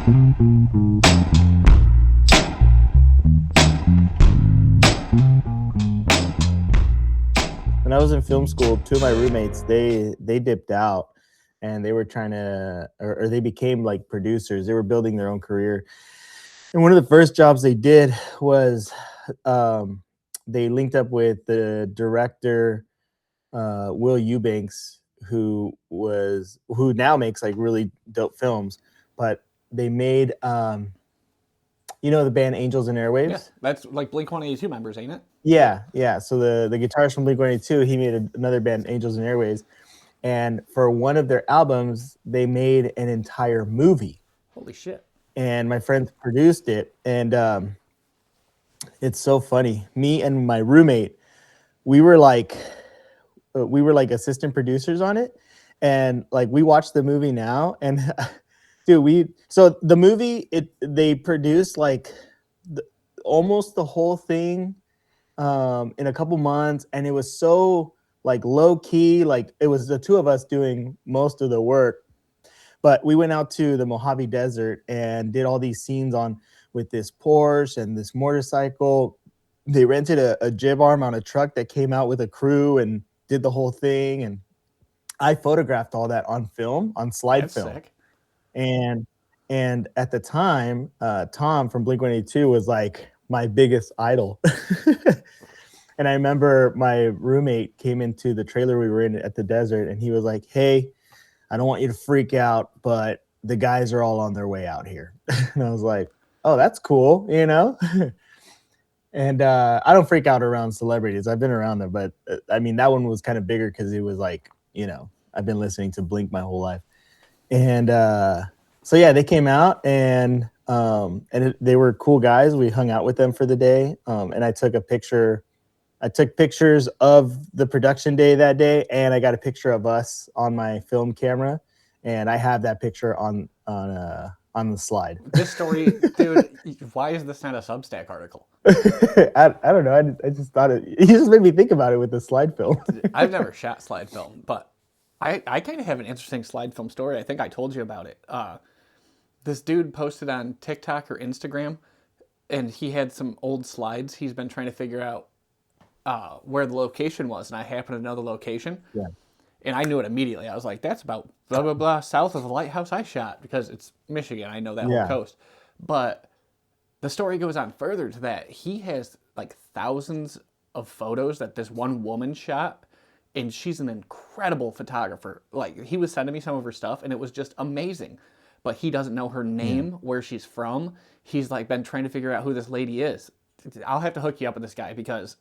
When I was in film school, two of my roommates they dipped out, and they were trying to, or they became like producers. They were building their own career, and one of the first jobs they did was um, they linked up with the director Will Eubanks, who now makes like really dope films. But they made the band Angels and Yeah, Airwaves. that's like Blink-182 members, ain't it? Yeah. So the guitarist from Blink-182, he made another band, Angels and Airwaves, and for one of their albums, they made an entire movie. Holy shit. And my friends produced it, and it's so funny. Me and my roommate, we were like assistant producers on it, and like we watched the movie now, and dude, so the movie they produced like almost the whole thing in a couple months, and it was so like low key, like it was the two of us doing most of the work. But we went out to the Mojave Desert and did all these scenes on with this Porsche and this motorcycle. They rented a jib arm on a truck that came out with a crew and did the whole thing. And I photographed all that on film, on slide That's film. sick. And at the time, Tom from Blink-182 was like my biggest idol. And I remember my roommate came into the trailer we were in at the desert, and he was like, "Hey, I don't want you to freak out, but the guys are all on their way out here." And I was like, "Oh, that's cool," And I don't freak out around celebrities. I've been around them, but I mean, that one was kind of bigger because it was like, I've been listening to Blink my whole life. And so yeah, they came out, and they were cool guys. We hung out with them for the day, and I took pictures of the production day that day, and I got a picture of us on my film camera, and I have that picture on the slide. This story, dude, why is this not a Substack article? I don't know. I just thought you just made me think about it with the slide film. I've never shot slide film, but I kind of have an interesting slide film story. I think I told you about it. This dude posted on TikTok or Instagram, and he had some old slides. He's been trying to figure out where the location was, and I happen to know the location. Yeah. And I knew it immediately. I was like, that's about blah, blah, blah, south of the lighthouse I shot, because it's Michigan. I know that whole coast. But the story goes on further to that. He has like thousands of photos that this one woman shot, and she's an incredible photographer. Like, he was sending me some of her stuff, and it was just amazing. But he doesn't know her name, where she's from. He's like been trying to figure out who this lady is. I'll have to hook you up with this guy, because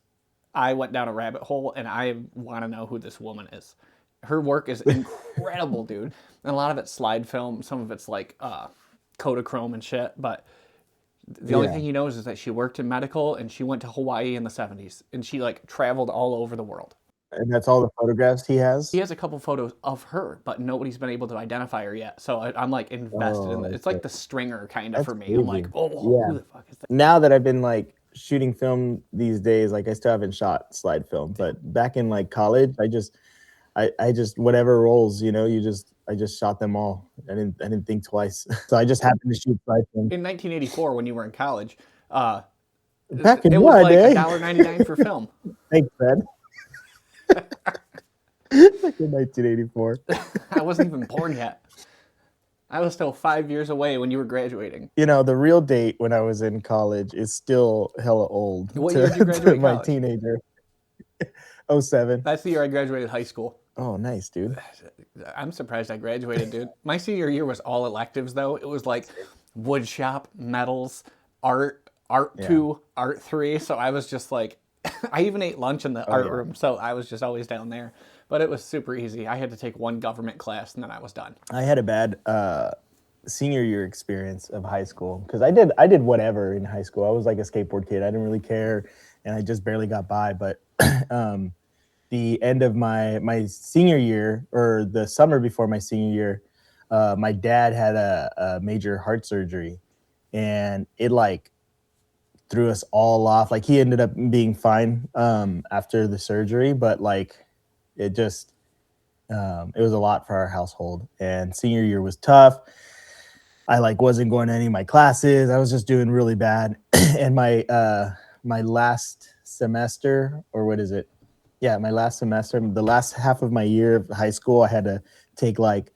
I went down a rabbit hole, and I want to know who this woman is. Her work is incredible, dude. And a lot of it's slide film. Some of it's like Kodachrome and shit. But the only thing he knows is that she worked in medical, and she went to Hawaii in the 70s. And she like traveled all over the world. And that's all the photographs he has? He has a couple photos of her, but nobody's been able to identify her yet. So I'm like invested in it. It's like the Stringer kind of for me. Crazy. I'm like, who the fuck is that? Now that I've been like shooting film these days, like I still haven't shot slide film, but back in like college, I just whatever rolls, I just shot them all. I didn't think twice. So I just happened to shoot slide film. In 1984, when you were in college, Back in it was what, like eh? $1.99 for film. Thanks, Fred. Back in 1984. I wasn't even born yet. I was still 5 years away when you were graduating. The real date when I was in college is still hella old. What year did you graduate my college? teenager. 07. That's the year I graduated high school. Oh, nice, dude. I'm surprised I graduated, dude. My senior year was all electives, though. It was like wood shop, metals, art 2, art 3. So I was just like, I even ate lunch in the art room. So I was just always down there. But it was super easy. I had to take one government class, and then I was done. I had a bad senior year experience of high school, because I did whatever in high school. I was like a skateboard kid. I didn't really care, and I just barely got by. But the end of my senior year, or the summer before my senior year, my dad had a major heart surgery, and it like threw us all off. Like, he ended up being fine after the surgery, but like it was a lot for our household. And senior year was tough. I like wasn't going to any of my classes. I was just doing really bad. And my last semester, or what is it? Yeah, my last semester, the last half of my year of high school, I had to take like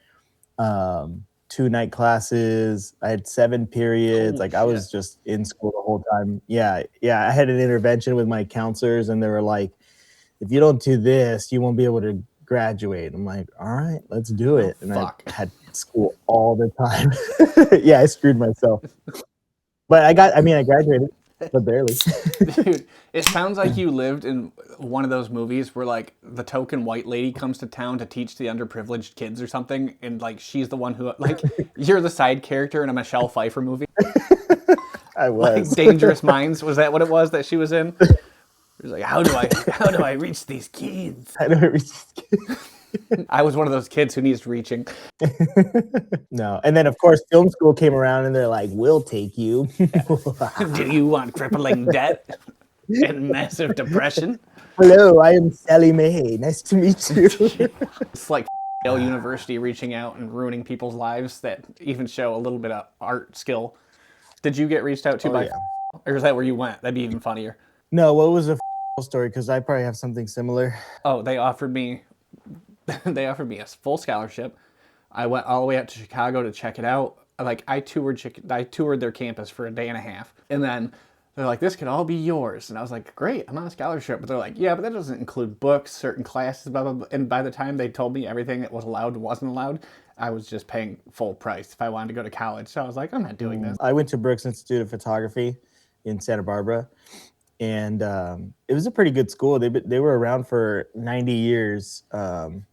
2 night classes. I had 7 periods. Holy Like I shit. was just in school the whole time. Yeah, yeah. I had an intervention with my counselors, and they were like, "If you don't do this, you won't be able to graduate." I'm like, "All right, let's do it." And I Fuck. had school all the time. Yeah, I screwed myself, but I graduated, but barely. Dude, it sounds like you lived in one of those movies where like the token white lady comes to town to teach the underprivileged kids or something, and like she's the one who like you're the side character in a Michelle Pfeiffer movie. I Like was. Dangerous Minds, was that what it was that she was in? It was like, how do I reach these kids? I don't reach. I was one of those kids who needs reaching. No, and then of course film school came around, and they're like, "We'll take you." Do you want crippling debt and massive depression? Hello, I am Sally Mae. Nice to meet you. It's like Yale University reaching out and ruining people's lives that even show a little bit of art skill. Did you get reached out to by, yeah. or is that where you went? That'd be even funnier. No, what was a story? Because I probably have something similar. Oh, they offered me a full scholarship. I went all the way out to Chicago to check it out. Like I toured their campus for a day and a half, and then they're like, "This could all be yours." And I was like, "Great, I'm on a scholarship." But they're like, "Yeah, but that doesn't include books, certain classes, blah blah blah." And by the time they told me everything that was allowed and wasn't allowed, I was just paying full price if I wanted to go to college. So I was like, "I'm not doing this." I went to Brooks Institute of Photography in Santa Barbara, and it was a pretty good school. They were around for 90 years, and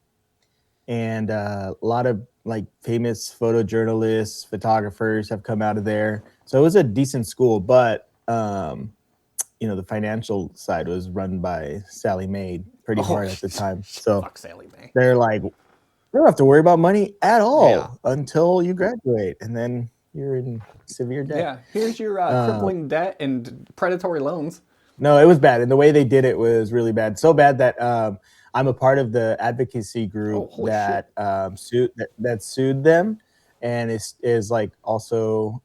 a lot of like famous photojournalists, photographers have come out of there. So it was a decent school, but the financial side was run by Sally Mae pretty hard at the time. So fuck Sally Mae. They're like, "You don't have to worry about money at all until you graduate, and then you're in severe debt." Yeah, here's your crippling debt and predatory loans. No, it was bad, and the way they did it was really bad. So bad that I'm a part of the advocacy group that sued them, and is like also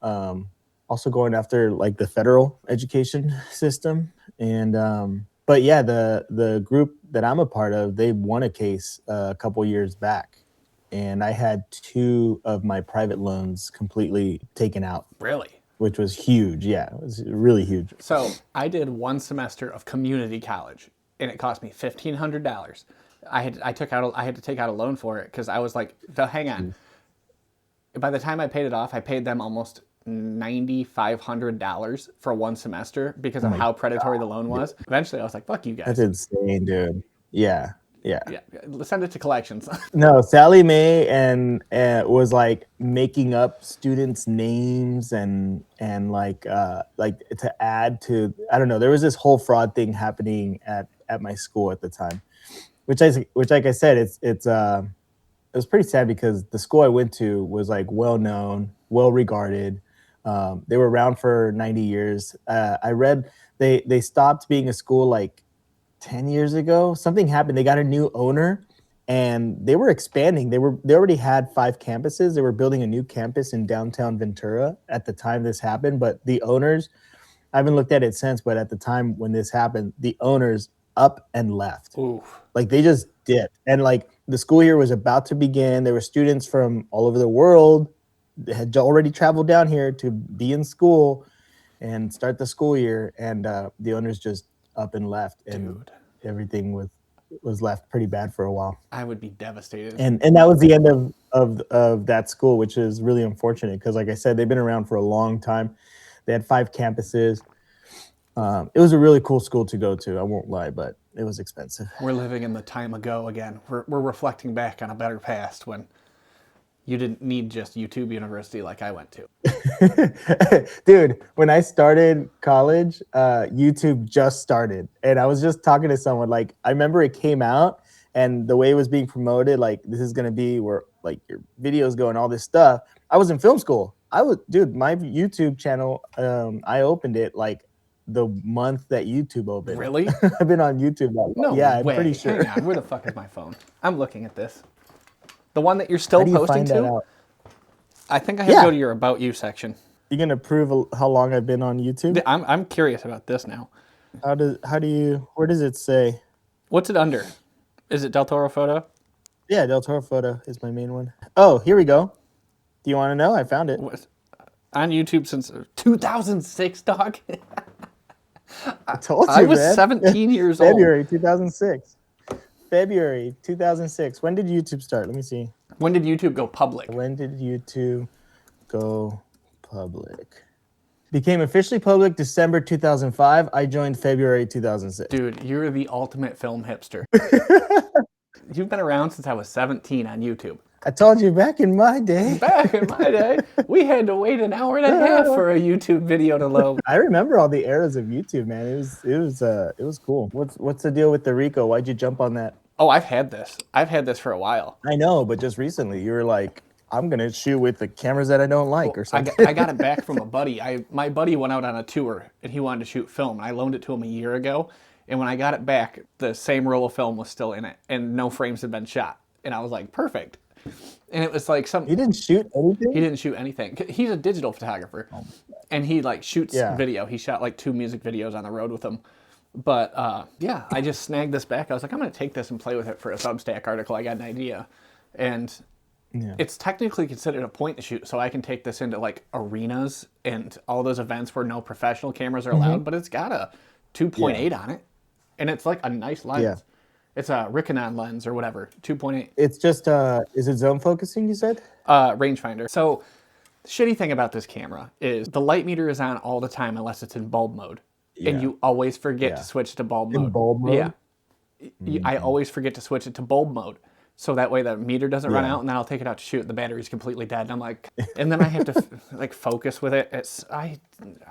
going after like the federal education system. And but yeah, the group that I'm a part of, they won a case a couple years back, and I had 2 of my private loans completely taken out. Really? Which was huge. Yeah, it was really huge. So I did 1 semester of community college, and it cost me $1,500. I had to take out a loan for it because I was like, hang on. By the time I paid it off, I paid them almost $9,500 for 1 semester because of how predatory the loan was. Eventually, I was like, "Fuck you guys." That's insane, dude. Yeah. Send it to collections. No, Sally Mae and was like making up students' names and like to add to, I don't know. There was this whole fraud thing happening at my school at the time, which like I said, it was pretty sad because the school I went to was like well known, well regarded. They were around for 90 years. I read they stopped being a school like 10 years ago. Something happened. They got a new owner, and they were expanding. They already had 5 campuses. They were building a new campus in downtown Ventura at the time this happened. But the owners, I haven't looked at it since, but at the time when this happened, the owners up and left. Oof. Like they just dipped. And like the school year was about to begin. There were students from all over the world that had already traveled down here to be in school and start the school year. And the owners just up and left. And everything was left pretty bad for a while. I would be devastated. And that was the end of that school, which is really unfortunate because, like I said, they've been around for a long time. They had 5 campuses. It was a really cool school to go to. I won't lie, but it was expensive. We're living in the time ago again. We're reflecting back on a better past when you didn't need just YouTube University like I went to. Dude, when I started college, YouTube just started. And I was just talking to someone, like, I remember it came out and the way it was being promoted, like, this is going to be where, like, your videos go and all this stuff. I was in film school. My YouTube channel, I opened it, like, the month that YouTube opened. Really? I've been on YouTube. No yeah, way. I'm pretty sure. Hang on, where the fuck is my phone? I'm looking at this. The one that you're still posting to? Out? I think I have to go to your About You section. You gonna prove how long I've been on YouTube? I'm curious about this now. How do you? Where does it say? What's it under? Is it Del Toro photo? Yeah, Del Toro photo is my main one. Oh, here we go. Do you want to know? I found it. On YouTube since 2006, dog. I told you, I was man. 17 years old. February 2006. February 2006. When did YouTube start? Let me see. When did YouTube go public? When did YouTube go public? Became officially public December 2005. I joined February 2006. Dude, you're the ultimate film hipster. You've been around since I was 17 on YouTube. I told you back in my day. Back in my day, we had to wait an hour and a half for a YouTube video to load. I remember all the eras of YouTube, man. It was cool. What's the deal with the Rico? Why'd you jump on that? Oh, I've had this. I've had this for a while. I know, but just recently you were like, I'm gonna shoot with the cameras that I don't like or something. I got it back from a buddy. My buddy went out on a tour and he wanted to shoot film. I loaned it to him a year ago, and when I got it back, the same roll of film was still in it and no frames had been shot. And I was like, perfect. And it was like He didn't shoot anything? He didn't shoot anything. He's a digital photographer, and he like shoots video. He shot like 2 music videos on the road with him. But yeah, I just snagged this back. I was like, I'm going to take this and play with it for a Substack article. I got an idea. And it's technically considered a point and shoot, so I can take this into like arenas and all those events where no professional cameras are allowed, but it's got a 2.8 on it, and it's like a nice lens. Yeah. It's a Rikonon lens or whatever, 2.8. It's just, is it zone focusing, you said? Rangefinder. So the shitty thing about this camera is the light meter is on all the time unless it's in bulb mode. Yeah. And you always forget to switch to bulb mode. In bulb mode? Yeah. I always forget to switch it to bulb mode. So that way the meter doesn't run out, and then I'll take it out to shoot. The battery's completely dead. And I'm like, and then I have to like focus with it. I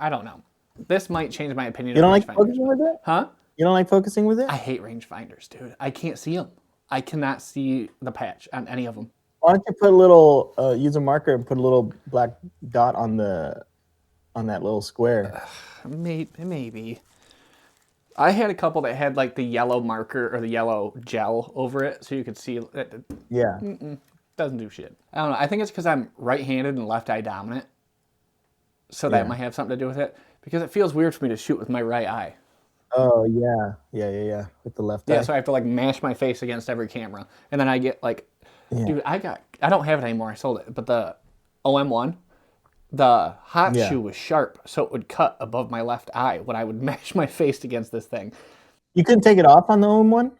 don't know. This might change my opinion. You don't like focusing with it? Huh? You don't like focusing with it? I hate rangefinders, dude. I can't see them. I cannot see the patch on any of them. Why don't you put a little, use a marker and put a little black dot on that little square? Maybe. I had a couple that had like the yellow marker or the yellow gel over it, so you could see it. Yeah. Doesn't do shit. I don't know. I think it's because I'm right-handed and left eye dominant, so that might have something to do with it. Because it feels weird for me to shoot with my right eye. Oh yeah, with the left eye. Yeah, so I have to like mash my face against every camera, and then I get like, dude, I don't have it anymore. I sold it, but the OM1, the hot shoe was sharp, so it would cut above my left eye when I would mash my face against this thing. You couldn't take it off on the OM1?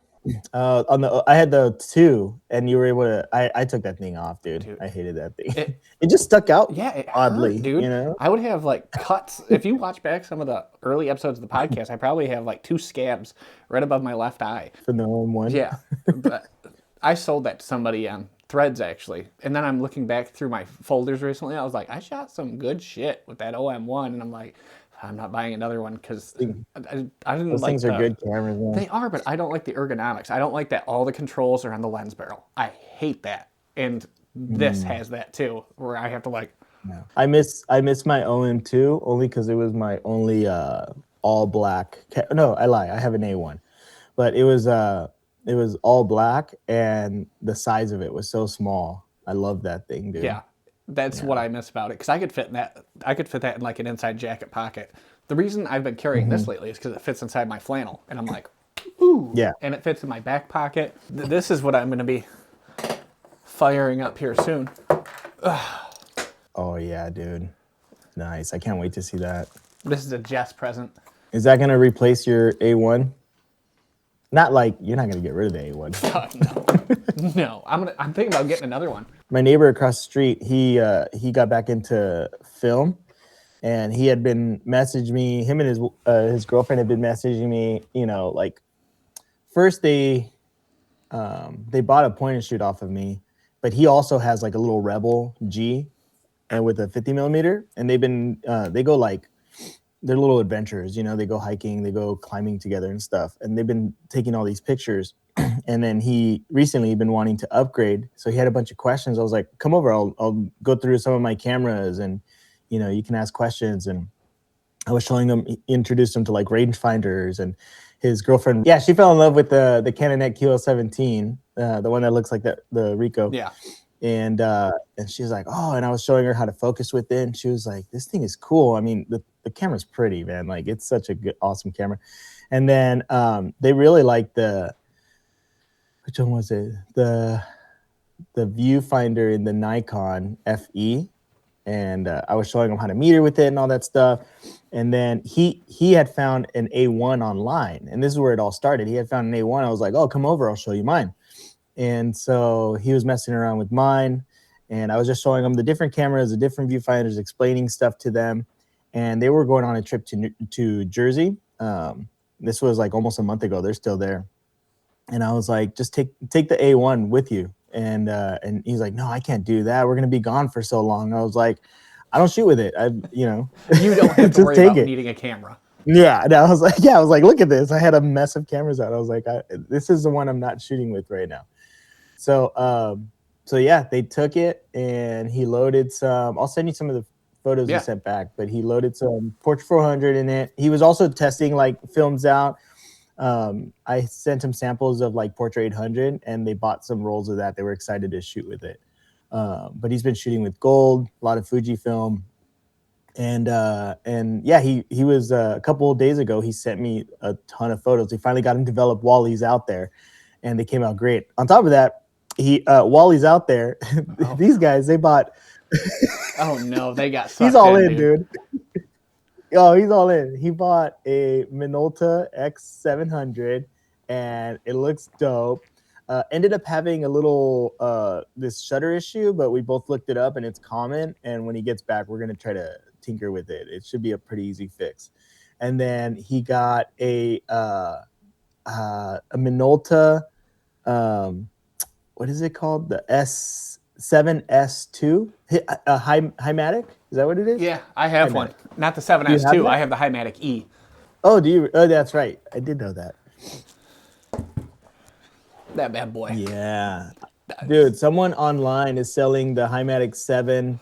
I had the 2, and you were able to. I took that thing off, dude. I hated that thing. It just stuck out. Yeah, it oddly, hurt, dude. You know, I would have like cuts. If you watch back some of the early episodes of the podcast, I probably have like 2 scabs right above my left eye from the OM1. Yeah, but I sold that to somebody on Threads actually, and then I'm looking back through my folders recently. I was like, I shot some good shit with that OM1, and I'm like, I'm not buying another one because I didn't Those like things are good cameras. Man. They are, but I don't like the ergonomics. I don't like that all the controls are on the lens barrel. I hate that. And this has that too, where I have to like. No. I miss my OM2 only because it was my only all black. No, I lie. I have an A1, but it was all black, and the size of it was so small. I love that thing, dude. Yeah. That's what I miss about it, because I could fit that. I could fit that in like an inside jacket pocket. The reason I've been carrying this lately is because it fits inside my flannel, and I'm like, ooh, yeah, and it fits in my back pocket. This is what I'm going to be firing up here soon. Oh yeah, dude, nice! I can't wait to see that. This is a Jess present. Is that going to replace your A1? Not like you're not going to get rid of the No, A1. no. I'm thinking about getting another one. My neighbor across the street, he got back into film, and he had been messaging me. Him and his girlfriend had been messaging me. You know, like first they bought a point and shoot off of me, but he also has like a little Rebel G, and with a 50 millimeter, and they go like. They're little adventures, you know, they go hiking, they go climbing together and stuff. And they've been taking all these pictures. And then he recently been wanting to upgrade. So he had a bunch of questions. I was like, come over, I'll go through some of my cameras, and, you know, you can ask questions. And I was showing him, introduced him to like rangefinders, and his girlfriend. Yeah, she fell in love with the Canon QL17, the one that looks like the Rico. Yeah. and she's like, oh, and I was showing her how to focus with it, and she was like, this thing is cool. I mean, the camera's pretty, man. Like, it's such a good, awesome camera. And then they really liked which one was it? The viewfinder in the Nikon FE, and I was showing him how to meter with it and all that stuff. And then he had found an A1 online, and this is where it all started. He had found an A1. I was like, oh, come over, I'll show you mine. And so he was messing around with mine, and I was just showing him the different cameras, the different viewfinders, explaining stuff to them. And they were going on a trip to Jersey. This was like almost a month ago. They're still there. And I was like, just take the A1 with you. And he's like, no, I can't do that. We're gonna be gone for so long. I was like, I don't shoot with it. You don't have to worry about needing a camera. Yeah, and I was like, look at this. I had a mess of cameras out. I was like, this is the one I'm not shooting with right now. So yeah, they took it, and he loaded some. I'll send you some of the photos he sent back, but he loaded some Portrait 400 in it. He was also testing like films out. I sent him samples of like Portrait 800, and they bought some rolls of that. They were excited to shoot with it. But he's been shooting with gold, a lot of Fujifilm. And yeah, he was a couple of days ago, he sent me a ton of photos. He finally got him developed while he's out there, and they came out great. On top of that, while he's out there, these guys, they bought oh no, they got sucked he's all in, dude. Oh, he's all in. He bought a Minolta X700, and it looks dope. Ended up having a little this shutter issue, but we both looked it up, and it's common. And when he gets back, we're gonna try to tinker with it. It should be a pretty easy fix. And then he got a Minolta, what is it called? The S7S2, a Hymatic. Is that what it is? Yeah, I have Hymatic. One. Not the 7S2. I have the Hymatic E. Oh, do you? Oh, that's right. I did know that. That bad boy. Yeah. Dude, someone online is selling the Hymatic 7.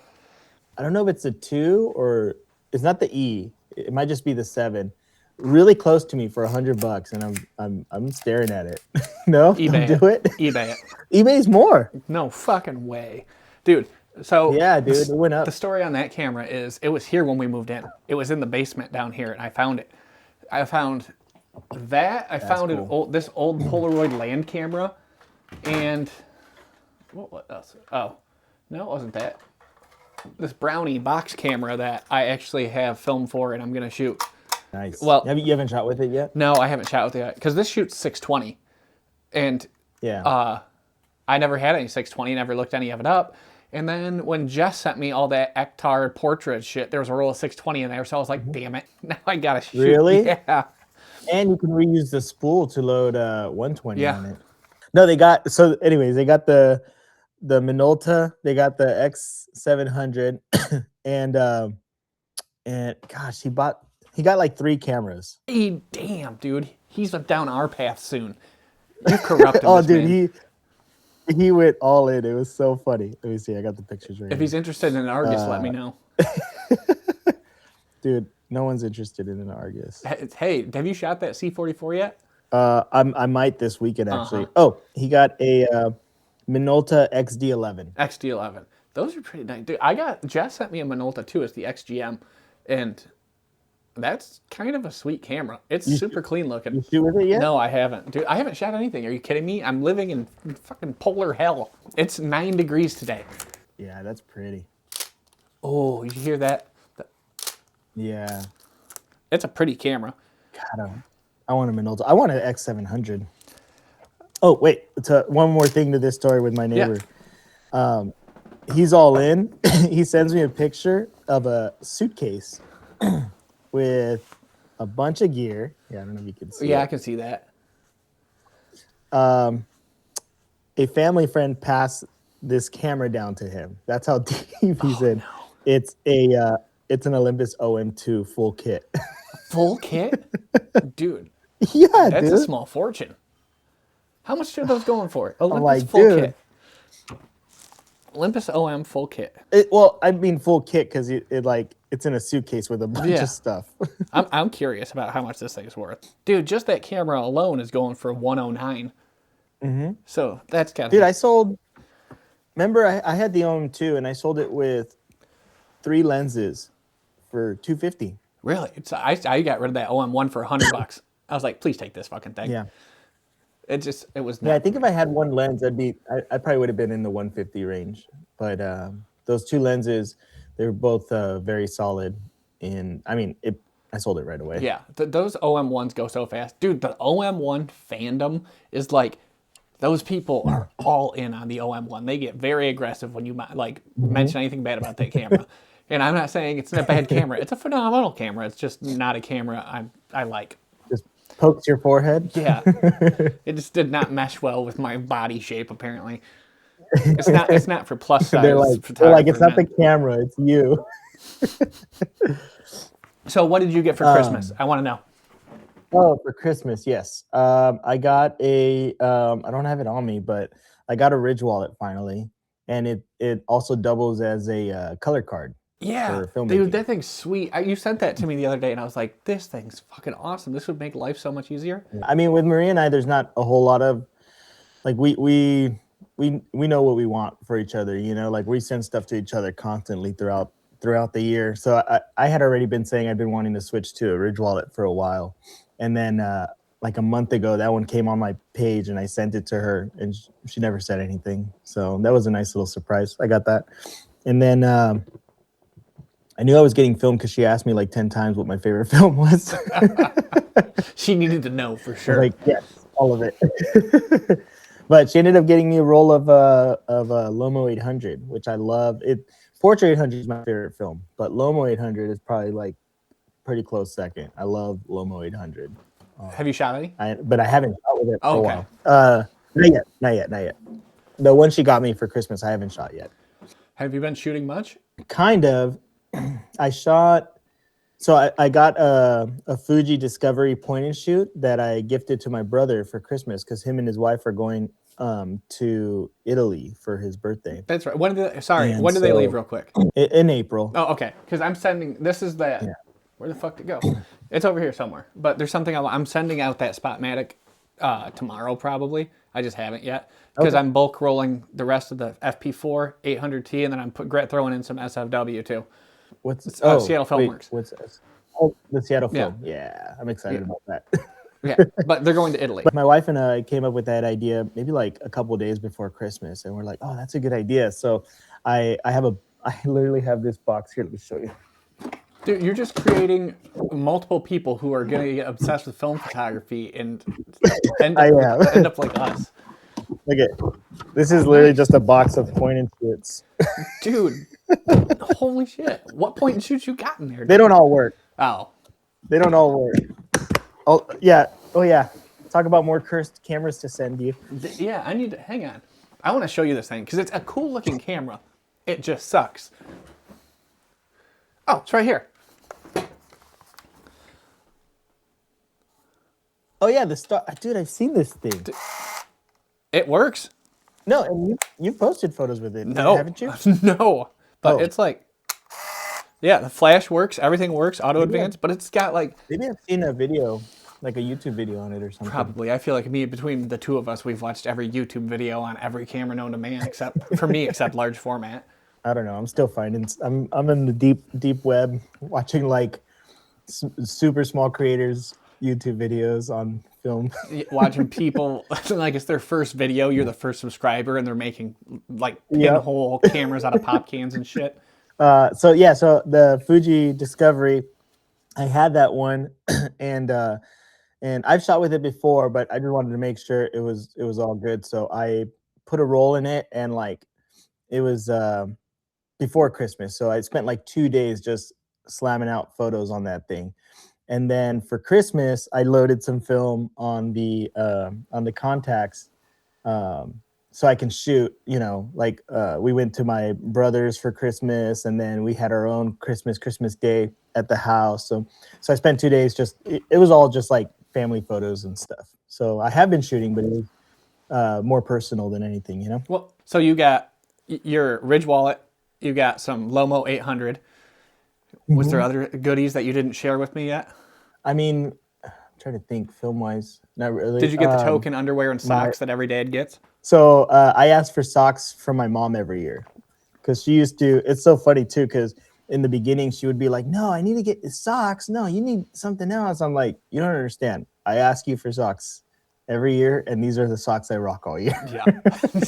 I don't know if it's a 2 or it's not the E. It might just be the 7. Really close to me for $100, and I'm staring at it. No, eBay don't do it. eBay it. eBay's more. No fucking way, dude. So yeah, dude, it went up. The story on that camera is it was here when we moved in. It was in the basement down here, and I found it. I found that. I found cool. This old Polaroid land camera, and what else? Oh, no, it wasn't that. This Brownie box camera that I actually have film for, and I'm gonna shoot. Nice. Well, you haven't shot with it yet? No, I haven't shot with it yet because this shoots 620, and I never had any 620, never looked any of it up. And then when Jess sent me all that Ektar portrait shit, there was a roll of 620 in there, so I was like, damn it, now I gotta shoot. Really? Yeah. And you can reuse the spool to load 120 on it. No, they got the Minolta, they got the X700, and gosh, he got like 3 cameras. Hey, damn, dude, he's down our path soon. You corrupted oh, this dude, man. He went all in. It was so funny. Let me see. I got the pictures right If he's interested in an Argus, let me know. Dude, no one's interested in an Argus. Hey, have you shot that C44 yet? I might this weekend, actually. Oh, he got a Minolta XD11. XD11. Those are pretty nice. Dude, Jess sent me a Minolta too. It's the XGM. And that's kind of a sweet camera. It's super clean looking. You shoot with it yet? No, I haven't. Dude, I haven't shot anything. Are you kidding me? I'm living in fucking polar hell. It's 9 degrees today. Yeah, that's pretty. Oh, you hear that? Yeah. It's a pretty camera. God, I want a Minolta. I want an X700. Oh, wait. One more thing to this story with my neighbor. Yeah. He's all in. He sends me a picture of a suitcase with a bunch of gear. Yeah, I don't know if you can see Yeah, I can see that. A family friend passed this camera down to him. That's how deep he's in. No. It's an Olympus OM2 full kit. Full kit? Dude. Yeah, that's a small fortune. How much are those going for? Olympus full kit. Olympus OM full kit. Well, I mean full kit because it's in a suitcase with a bunch of stuff. I'm curious about how much this thing's worth. Dude, just that camera alone is going for $109. Mm-hmm. So that's got to Dude, I sold remember I had the OM2 and I sold it with 3 lenses for $250. Really? I got rid of that OM1 for $100. I was like, please take this fucking thing. Yeah. It was Yeah, I not. think if I had one lens, I probably would have been in the 150 range. But those 2 lenses, they were both very solid. And I mean, I sold it right away. Yeah, those OM1s go so fast. Dude, the OM1 fandom is like, those people are all in on the OM1. They get very aggressive when you like mention anything bad about that camera. And I'm not saying it's a bad camera. It's a phenomenal camera. It's just not a camera I like. Just pokes your forehead. Yeah, it just did not mesh well with my body shape. Apparently, it's not for plus size they're like, it's not the camera, it's you. So what did you get for Christmas? I want to know. Oh, for Christmas, yes. I got I don't have it on me, but I got a Ridge wallet finally, and it also doubles as a color card. Yeah, dude, that thing's sweet. You sent that to me the other day, and I was like, this thing's fucking awesome. This would make life so much easier. I mean, with Maria and I, there's not a whole lot of, like, we know what we want for each other, you know? Like, we send stuff to each other constantly throughout the year. So I had already been saying I'd been wanting to switch to a Ridge wallet for a while. And then, like a month ago, that one came on my page, and I sent it to her, and she never said anything. So that was a nice little surprise. I got that. And then I knew I was getting filmed because she asked me like 10 times what my favorite film was. She needed to know for sure. Like, yes, all of it. But she ended up getting me a roll of Lomo 800, which I love. Portrait 800 is my favorite film, but Lomo 800 is probably like pretty close second. I love Lomo 800. Have you shot any? But I haven't shot with it for a while. Not yet. The one she got me for Christmas, I haven't shot yet. Have you been shooting much? Kind of. I shot. So I got a Fuji Discovery point and shoot that I gifted to my brother for Christmas because him and his wife are going to Italy for his birthday. That's right. When did they leave real quick? In April. Oh, okay. Because I'm sending. This is that. Yeah. Where the fuck did it go? It's over here somewhere. But there's something I'm sending out that Spotmatic tomorrow probably. I just haven't yet because I'm bulk rolling the rest of the FP4 800T, and then I'm throwing in some SFW too. What's Seattle Filmworks? What's this? Oh, the Seattle Film. Yeah, I'm excited about that. Yeah, but they're going to Italy. But my wife and I came up with that idea maybe like a couple of days before Christmas, and we're like, "Oh, that's a good idea." So I literally have this box here. Let me show you. Dude, you're just creating multiple people who are going to get obsessed with film photography and end up like us. Look at this is literally just a box of point and shoots. Dude, holy shit! What point and shoots you got in there? Dude? They don't all work. Oh, they don't all work. Oh yeah. Talk about more cursed cameras to send you. Yeah, I need to hang on. I want to show you this thing because it's a cool looking camera. It just sucks. Oh, it's right here. Oh yeah, the star. Dude, I've seen this thing. It works. No, and you've posted photos with it. No, haven't you? No, but it's like, yeah, the flash works. Everything works. Auto advance, but it's got like. Maybe I've seen a video, like a YouTube video on it or something. Probably. I feel like between the two of us, we've watched every YouTube video on every camera known to man, except large format. I don't know. I'm still finding. I'm in the deep web watching like super small creators YouTube videos on film. Watching people like it's their first video. You're the first subscriber, and they're making like pinhole cameras out of pop cans and shit. So the Fuji Discovery, I had that one, and I've shot with it before, but I just wanted to make sure it was all good. So I put a roll in it, and like it was before Christmas, so I spent like 2 days just slamming out photos on that thing. And then for Christmas, I loaded some film on the contacts, so I can shoot. You know, like we went to my brother's for Christmas, and then we had our own Christmas Day at the house. So I spent 2 days it was all just like family photos and stuff. So I have been shooting, but it was more personal than anything, you know. Well, so you got your Ridge wallet, you got some Lomo 800. Was there other goodies that you didn't share with me yet? I mean, I'm trying to think film-wise. Not really. Did you get the token underwear and socks that every dad gets? So I asked for socks from my mom every year because she used to. It's so funny too because in the beginning she would be like, "No, I need to get socks. No, you need something else." I'm like, "You don't understand. I ask you for socks every year, and these are the socks I rock all year." Yeah.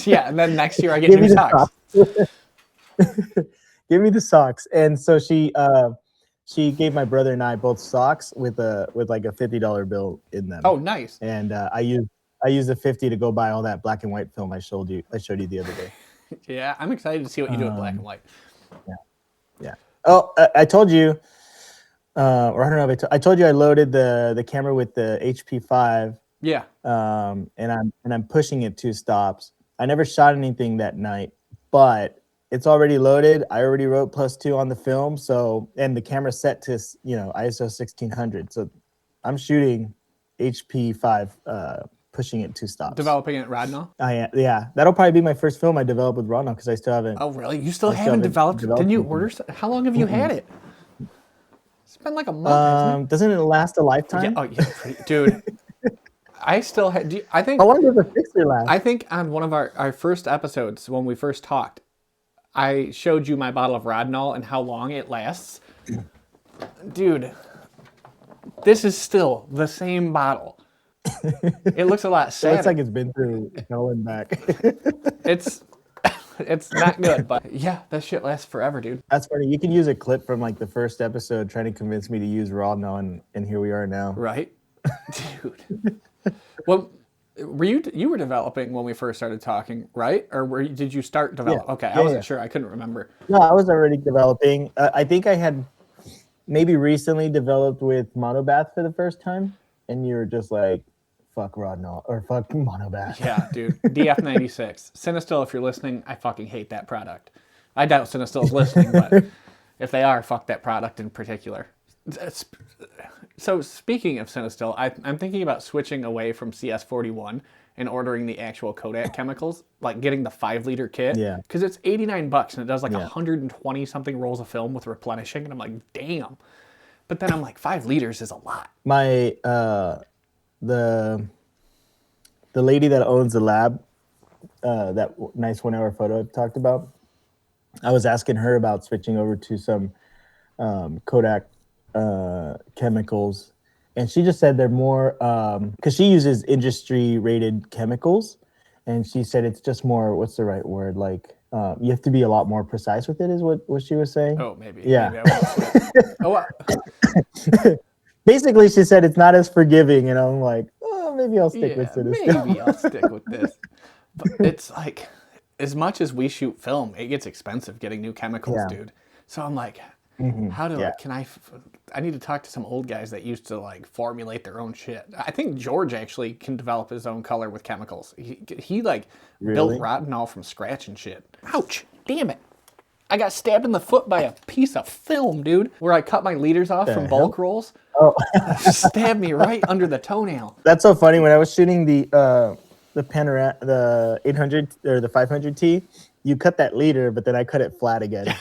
Yeah, and then next year I get Give new me the socks. Give me the socks. And so she gave my brother and I both socks with like a $50 bill in them. Oh, nice. And I used the 50 to go buy all that black and white film I showed you the other day. Yeah, I'm excited to see what you do with black and white. Yeah. Yeah. Oh, I told you, or I don't know if I told you I loaded the camera with the HP5. Yeah. And I'm pushing it 2 stops. I never shot anything that night, but it's already loaded. I already wrote +2 on the film, so and the camera's set to ISO 1600. So I'm shooting HP5, pushing it 2 stops. Developing it rod now? Yeah, that'll probably be my first film I develop with raw now because I still haven't. Oh, really? You still haven't developed? Didn't you order? How long have you had it? It's been like a month, hasn't it? Doesn't it last a lifetime? Yeah, oh, yeah, dude. I still had. I think. How long does a fixer last? I think on one of our first episodes when we first talked, I showed you my bottle of Rodinol and how long it lasts. Dude, this is still the same bottle. It looks a lot sadder. It looks like it's been through hell and back. It's not good, but yeah, that shit lasts forever, dude. That's funny. You can use a clip from like the first episode trying to convince me to use Rodinol, and here we are now. Right, dude. Well, you were developing when we first started talking, right? Or did you start developing? Yeah. Okay, I wasn't sure. I couldn't remember. No, I was already developing. I think I had maybe recently developed with Monobath for the first time, and you were just like, fuck Rodinol or fuck Monobath. Yeah, dude. DF96. Cinestill, if you're listening, I fucking hate that product. I doubt Cinestill is listening, but if they are, fuck that product in particular. So speaking of Cinestill, I'm thinking about switching away from CS41 and ordering the actual Kodak chemicals, like getting the 5-liter kit. Yeah. Because it's $89 and it does like 120 something rolls of film with replenishing, and I'm like, damn. But then I'm like, 5 liters is a lot. My the lady that owns the lab, that nice 1 hour photo I talked about, I was asking her about switching over to some Kodak chemicals, and she just said they're more because she uses industry rated chemicals, and she said it's just more, what's the right word, like you have to be a lot more precise with it, is what she was saying. Oh, maybe. Yeah. Maybe I won't. Basically, she said it's not as forgiving, and I'm like, oh, maybe I'll stick with this. Maybe I'll stick with this. But it's like, as much as we shoot film, it gets expensive getting new chemicals, dude. So I'm like, how do I need to talk to some old guys that used to like formulate their own shit. I think George actually can develop his own color with chemicals. He like built Rodinol from scratch and shit. Ouch, damn it. I got stabbed in the foot by a piece of film, dude, where I cut my liters off from bulk rolls. Oh. Stabbed me right under the toenail. That's so funny. When I was shooting the 800 or the 500T, you cut that liter, but then I cut it flat again.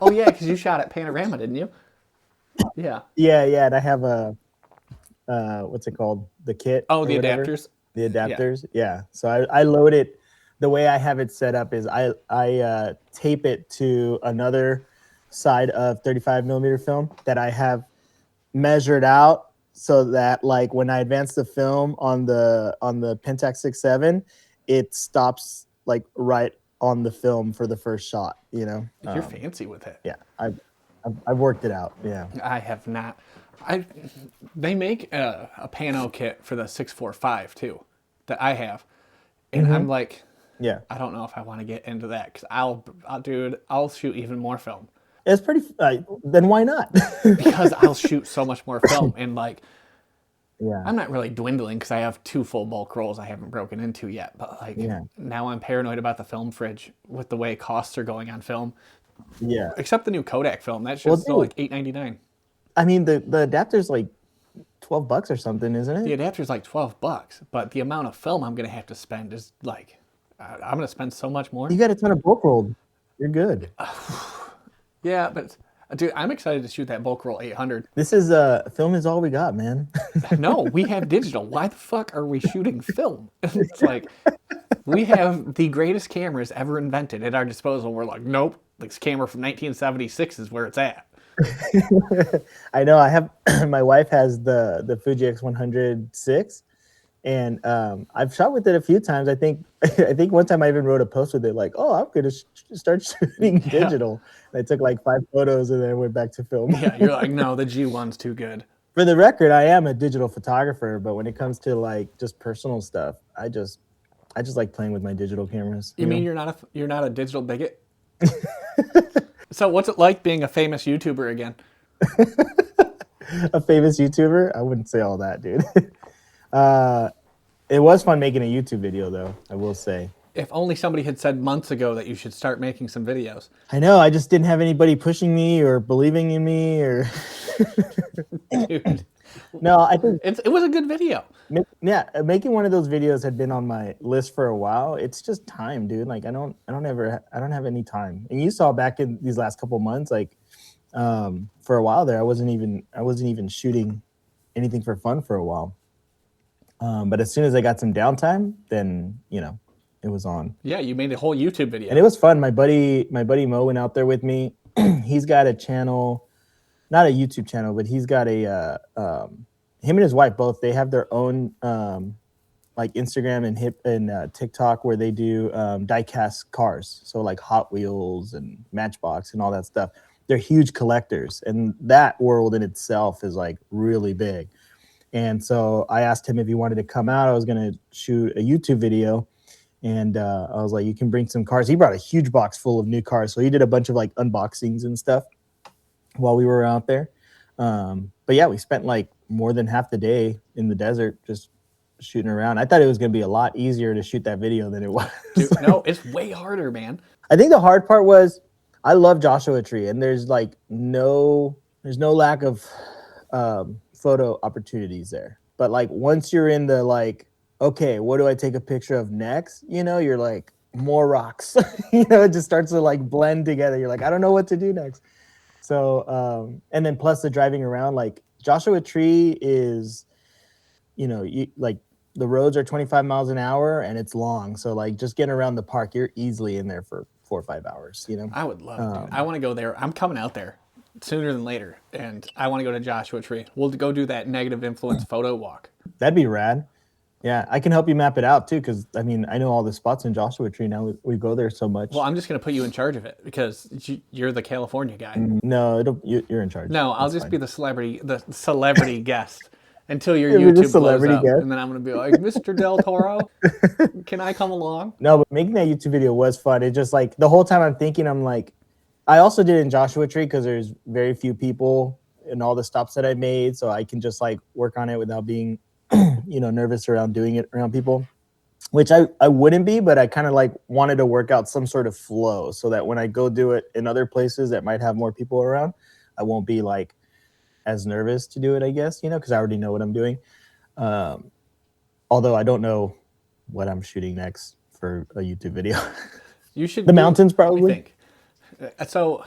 Oh yeah, because you shot at Panorama, didn't you? Yeah. Yeah, and I have a what's it called? The kit. Oh, the adapters. The adapters. Yeah. So I load it. The way I have it set up is I tape it to another side of 35 millimeter film that I have measured out, so that like when I advance the film on the Pentax 6.7, it stops like right on the film for the first shot. You know, you're fancy with it. Yeah, I've worked it out. Yeah, I have not. They make a pano kit for the 645 too, that I have, and I'm like, yeah, I don't know if I want to get into that because I'll shoot even more film. It's pretty. Then why not? Because I'll shoot so much more film, and like, yeah, I'm not really dwindling because I have 2 full bulk rolls I haven't broken into yet. But like, now I'm paranoid about the film fridge with the way costs are going on film. Yeah. Except the new Kodak film, that shit's still like $8.99. I mean, the adapter's like $12 or something, isn't it? The adapter's like $12, but the amount of film I'm gonna have to spend is like, I'm gonna spend so much more. You got a ton of bulk rolled. You're good. Yeah, but Dude, I'm excited to shoot that bulk roll 800. This is film is all we got, man. No, we have digital. Why the fuck are we shooting film? It's like we have the greatest cameras ever invented at our disposal. We're like, nope, this camera from 1976 is where it's at. I know. I have my wife has the Fuji X106, and I've shot with it a few times. I think I think one time I even wrote a post with it, like, "Oh, I'm gonna start shooting digital." And I took like 5 photos and then went back to film. Yeah, you're like, no, the G1's too good. For the record, I am a digital photographer, but when it comes to like just personal stuff, I just like playing with my digital cameras. You mean you're not a digital bigot? So what's it like being a famous YouTuber again? A famous YouTuber? I wouldn't say all that, dude. It was fun making a YouTube video, though, I will say. If only somebody had said months ago that you should start making some videos. I know. I just didn't have anybody pushing me or believing in me or. Dude. No, I think it was a good video. Yeah, making one of those videos had been on my list for a while. It's just time, dude. Like I don't have any time. And you saw back in these last couple months, like for a while there, I wasn't even shooting anything for fun for a while. But as soon as I got some downtime, then it was on. Yeah, you made a whole YouTube video. And it was fun. My buddy Mo went out there with me. He's got a channel, not a YouTube channel, but he's got a him and his wife both. They have their own like Instagram and TikTok where they do die-cast cars, so like Hot Wheels and Matchbox and all that stuff. They're huge collectors, and that world in itself is like really big. And so I asked him if he wanted to come out. I was gonna shoot a YouTube video. And I was like, you can bring some cars. He brought a huge box full of new cars. So he did a bunch of like unboxings and stuff while we were out there. But yeah, we spent like more than half the day in the desert just shooting around. I thought it was going to be a lot easier to shoot that video than it was. Dude, no, it's way harder, man. I think the hard part was I love Joshua Tree, and there's no lack of photo opportunities there. But like once you're in the like, okay, what do I take a picture of next? You're like, more rocks. It just starts to like blend together. You're like, I don't know what to do next. So, and then plus the driving around, like Joshua Tree is, like the roads are 25 miles an hour and it's long. So like just getting around the park, you're easily in there for 4 or 5 hours, I would love it, dude. I want to go there. I'm coming out there sooner than later. And I want to go to Joshua Tree. We'll go do that negative influence photo walk. That'd be rad. Yeah, I can help you map it out too, because I mean I know all the spots in Joshua Tree now. We go there so much. Well, I'm just gonna put you in charge of it because you're the California guy. No, you're in charge. No, I'll just be the celebrity guest until your YouTube blows up, and then I'm gonna be like, Mr. Del Toro, can I come along? No, but making that YouTube video was fun. It just like the whole time I'm like, I also did it in Joshua Tree because there's very few people in all the stops that I made, so I can just like work on it without being nervous around doing it around people, which I wouldn't be, but I kind of like wanted to work out some sort of flow so that when I go do it in other places that might have more people around, I won't be like as nervous to do it, I guess, because I already know what I'm doing. Although I don't know what I'm shooting next for a YouTube video. You should the mountains probably. I think. So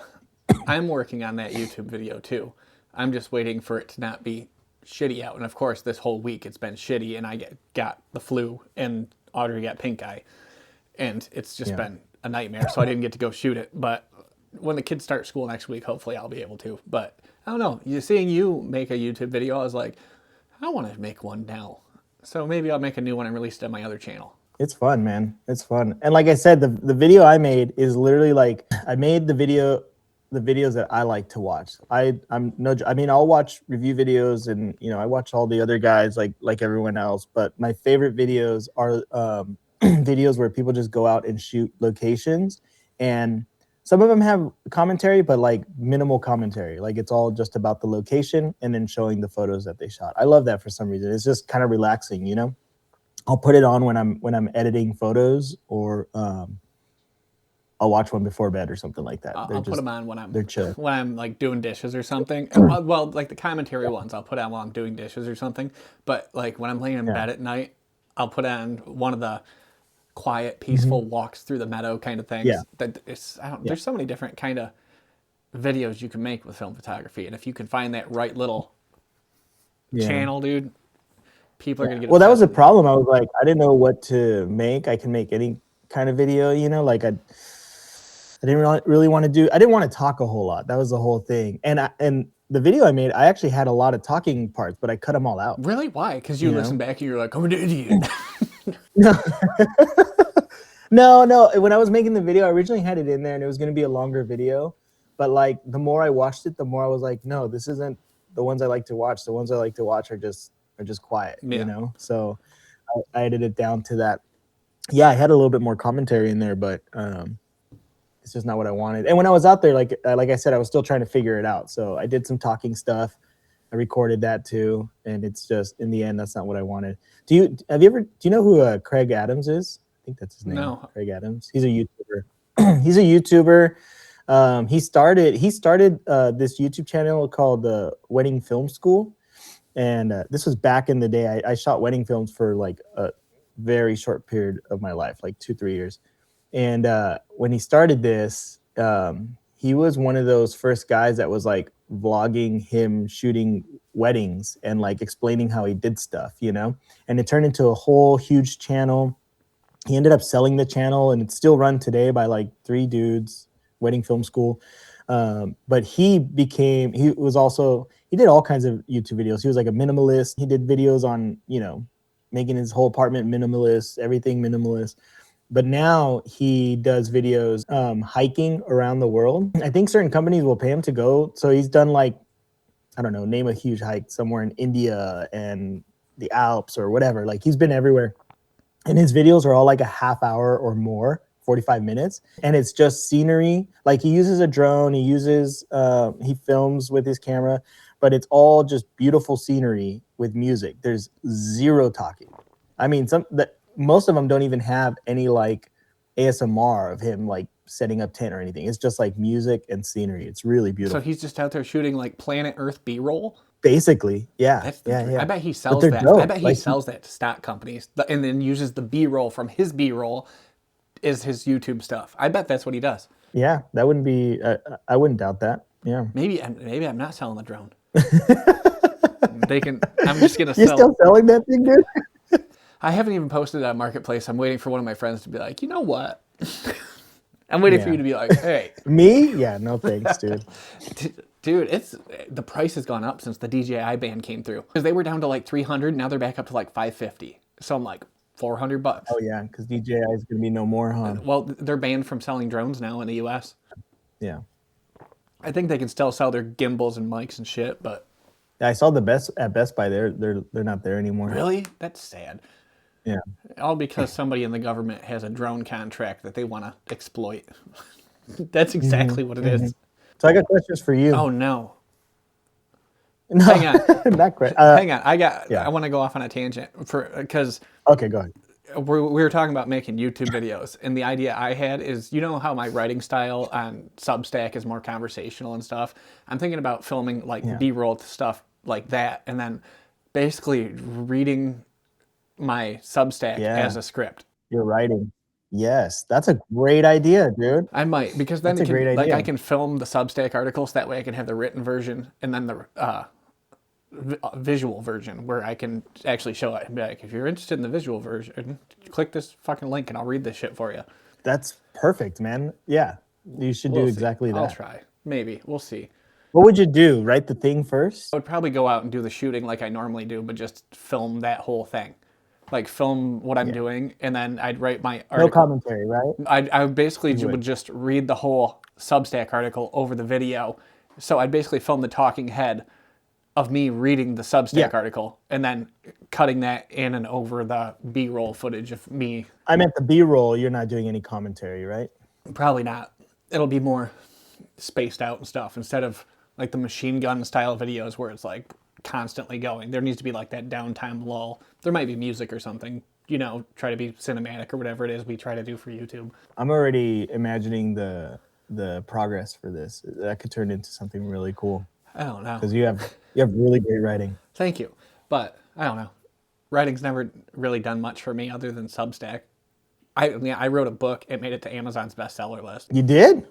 I'm working on that YouTube video too. I'm just waiting for it to not be shitty out, and of course this whole week it's been shitty, and I got the flu, and Audrey got pink eye, and it's just been a nightmare. So I didn't get to go shoot it. But when the kids start school next week, hopefully I'll be able to. But I don't know. Seeing you make a YouTube video, I was like, I want to make one now. So maybe I'll make a new one and release it on my other channel. It's fun, man. It's fun. And like I said, the video I made is literally like I made the videos that I like to watch. I'll watch review videos, and I watch all the other guys like everyone else, but my favorite videos are videos where people just go out and shoot locations, and some of them have commentary, but like minimal commentary. Like it's all just about the location and then showing the photos that they shot. I love that for some reason. It's just kind of relaxing, I'll put it on when I'm editing photos, or I'll watch one before bed or something like that. I'll put them on they're chill. When I'm like doing dishes or something. Well, like the commentary ones, I'll put on while I'm doing dishes or something. But like when I'm laying in bed at night, I'll put on one of the quiet, peaceful walks through the meadow kind of things. Yeah. There's so many different kind of videos you can make with film photography. And if you can find that right little Yeah. channel, dude, people are going to get Well, that was obsessed a with it. problem. I was like, I didn't know what to make. I can make any kind of video, like I didn't really want to do. I didn't want to talk a whole lot. That was the whole thing. And the video I made, I actually had a lot of talking parts, but I cut them all out. Really? Why? Because you You listen know? back and you're like, I'm an idiot. No, no. When I was making the video, I originally had it in there, and it was going to be a longer video. But like, the more I watched it, the more I was like, no, this isn't the ones I like to watch. The ones I like to watch are just quiet. Yeah. So I edited it down to that. Yeah, I had a little bit more commentary in there, but it's just not what I wanted. And when I was out there, like I said, I was still trying to figure it out. So I did some talking stuff. I recorded that too, and it's just in the end, that's not what I wanted. Do you know who Craig Adams is? I think that's his name. No. Craig Adams. He's a YouTuber. He's a YouTuber. He started this YouTube channel called the Wedding Film School, and this was back in the day. I shot wedding films for like a very short period of my life, like 2-3 years. And when he started this, he was one of those first guys that was like vlogging him shooting weddings and like explaining how he did stuff, and it turned into a whole huge channel. He ended up selling the channel, and it's still run today by like 3 dudes, Wedding Film School. But he did all kinds of YouTube videos. He was like a minimalist. He did videos on, making his whole apartment minimalist, everything minimalist. But now he does videos hiking around the world. I think certain companies will pay him to go. So he's done like, I don't know, name a huge hike somewhere in India and the Alps or whatever. Like, he's been everywhere. And his videos are all like a half hour or more, 45 minutes. And it's just scenery. Like, he uses a drone, he films with his camera, but it's all just beautiful scenery with music. There's zero talking. I mean, most of them don't even have any like ASMR of him like setting up tent or anything. It's just like music and scenery. It's really beautiful. So he's just out there shooting like Planet Earth B-roll? Basically, yeah. Yeah. I bet he sells that. Dope. I bet he sells that to stock companies and then uses the B-roll from his B-roll is his YouTube stuff. I bet that's what he does. Yeah, that wouldn't be. I wouldn't doubt that. Yeah. Maybe I'm not selling the drone. I'm just gonna You're sell. still selling that thing, dude? I haven't even posted it on Marketplace. I'm waiting for one of my friends to be like, you know what? I'm waiting for you to be like, hey. Me? Yeah, no thanks, dude. Dude, the price has gone up since the DJI band came through. Because they were down to like 300, now they're back up to like 550. So I'm like, $400. Oh yeah, because DJI is gonna be no more, huh? Well, they're banned from selling drones now in the US. Yeah. I think they can still sell their gimbals and mics and shit, but I saw at Best Buy. They're not there anymore. Really? That's sad. Yeah. All because somebody in the government has a drone contract that they want to exploit. That's exactly what it is. So I got questions for you. Oh no. No, hang on. Not great. Hang on. I want to go off on a tangent because okay, go ahead. we were talking about making YouTube videos, and the idea I had is, you know how my writing style on Substack is more conversational and stuff? I'm thinking about filming like B-roll stuff like that, and then basically reading my Substack as a script. You're writing. Yes, that's a great idea, dude. I might, because then I can film the Substack articles. That way I can have the written version and then the visual version where I can actually show it and be like, if you're interested in the visual version, click this fucking link and I'll read this shit for you. That's perfect, man. Yeah, you should do exactly that. I'll try. Maybe. We'll see. What would you do? Write the thing first? I would probably go out and do the shooting like I normally do, but just film that whole thing. Like, film what I'm doing, and then I'd write my article. No commentary, right? I basically would just read the whole Substack article over the video. So I'd basically film the talking head of me reading the Substack article, and then cutting that in and over the B-roll footage of me. I meant the B-roll. You're not doing any commentary, right? Probably not. It'll be more spaced out and stuff, instead of like the machine gun style videos where it's like constantly going. There needs to be like that downtime lull. There might be music or something, try to be cinematic or whatever it is we try to do for YouTube. I'm already imagining the progress for this. That could turn into something really cool. I don't know. Because you have really great writing. Thank you. But I don't know. Writing's never really done much for me other than Substack. I wrote a book. It made it to Amazon's bestseller list. You did?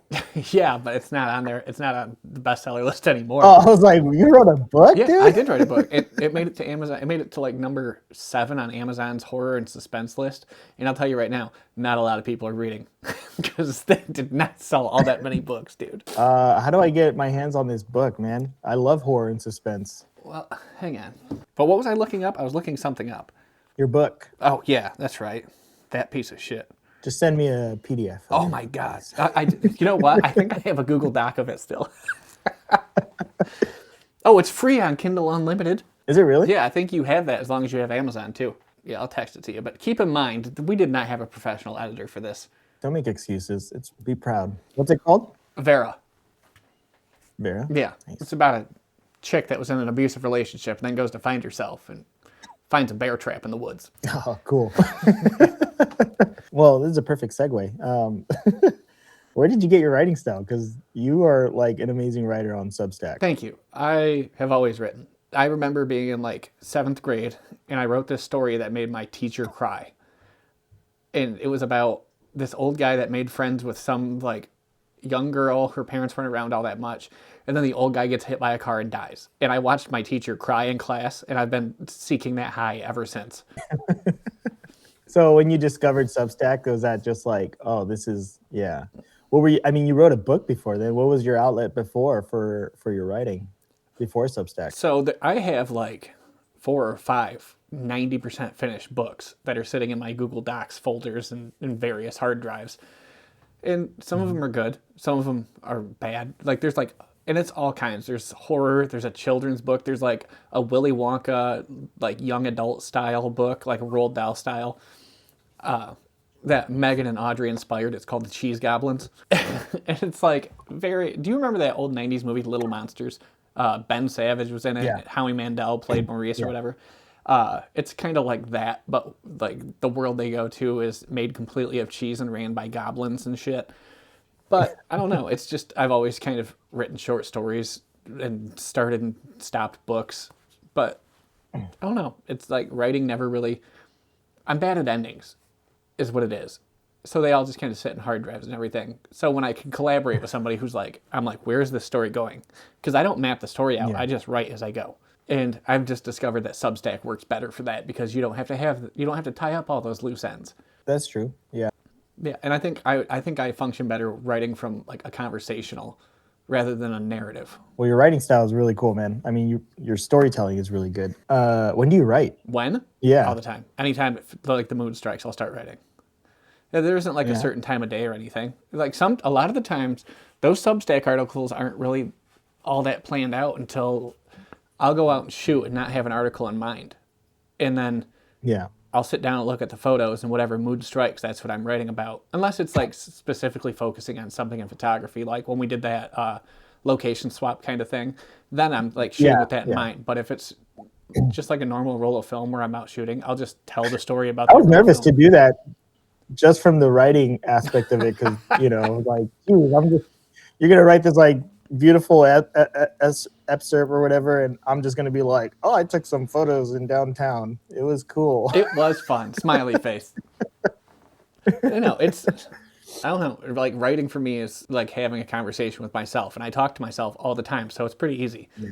Yeah, but it's not on there. It's not on the bestseller list anymore. Oh, I was like, you wrote a book, Yeah, dude? I did write a book. It made it to Amazon. It made it to like number 7 on Amazon's horror and suspense list. And I'll tell you right now, not a lot of people are reading because they did not sell all that many books, dude. How do I get my hands on this book, man? I love horror and suspense. Well, hang on. But what was I looking up? I was looking something up. Your book. Oh yeah, that's right. That piece of shit. Just send me a PDF. Oh my god! You know what? I think I have a Google Doc of it still. Oh, it's free on Kindle Unlimited. Is it really? Yeah, I think you have that as long as you have Amazon too. Yeah, I'll text it to you. But keep in mind, we did not have a professional editor for this. Don't make excuses. Be proud. What's it called? Vera. Vera? Yeah, nice. It's about a chick that was in an abusive relationship and then goes to find herself and finds a bear trap in the woods. Oh, cool. Well, this is a perfect segue. Where did you get your writing style? Because you are like an amazing writer on Substack. Thank you. I have always written. I remember being in like 7th grade and I wrote this story that made my teacher cry. And it was about this old guy that made friends with some like young girl. Her parents weren't around all that much. And then the old guy gets hit by a car and dies. And I watched my teacher cry in class and I've been seeking that high ever since. So when you discovered Substack, was that just like, oh, this is, yeah. What were you, I mean, you wrote a book before then. What was your outlet before for your writing before Substack? So I have like 4 or 5 90% finished books that are sitting in my Google Docs folders and in various hard drives. And some of them are good. Some of them are bad. Like there's like, and it's all kinds. There's horror. There's a children's book. There's like a Willy Wonka, like young adult style book, like a Roald Dahl style. That Megan and Audrey inspired. It's called The Cheese Goblins. And it's like very, do you remember that old 90s movie, Little Monsters? Ben Savage was in it. Yeah. Howie Mandel played Maurice or whatever. It's kind of like that, but like the world they go to is made completely of cheese and ran by goblins and shit. But I don't know. It's just, I've always kind of written short stories and started and stopped books. But I don't know. It's like writing never really, I'm bad at endings is what it is. So they all just kind of sit in hard drives and everything. So when I can collaborate with somebody who's like, I'm like, where's this story going? Because I don't map the story out. Yeah. I just write as I go. And I've just discovered that Substack works better for that because you don't have to tie up all those loose ends. That's true. Yeah. Yeah, and I think I function better writing from like a conversational rather than a narrative. Well, your writing style is really cool, man. I mean, your storytelling is really good. When do you write? When? Yeah. All the time. Anytime like the mood strikes, I'll start writing. Yeah, there isn't like a certain time of day or anything. Like a lot of the times, those Substack articles aren't really all that planned out until I'll go out and shoot and not have an article in mind. And then I'll sit down and look at the photos and whatever mood strikes, that's what I'm writing about. Unless it's like specifically focusing on something in photography, like when we did that location swap kind of thing, then I'm like shooting with that in mind. But if it's just like a normal roll of film where I'm out shooting, I'll just tell the story about I was nervous to do that just from the writing aspect of it because, you know, like, dude, you're going to write this like beautiful excerpt or whatever, and I'm just going to be like, oh, I took some photos in downtown. It was cool. It was fun. Smiley face. I know, I don't know, like writing for me is like having a conversation with myself, and I talk to myself all the time, so it's pretty easy. Yeah.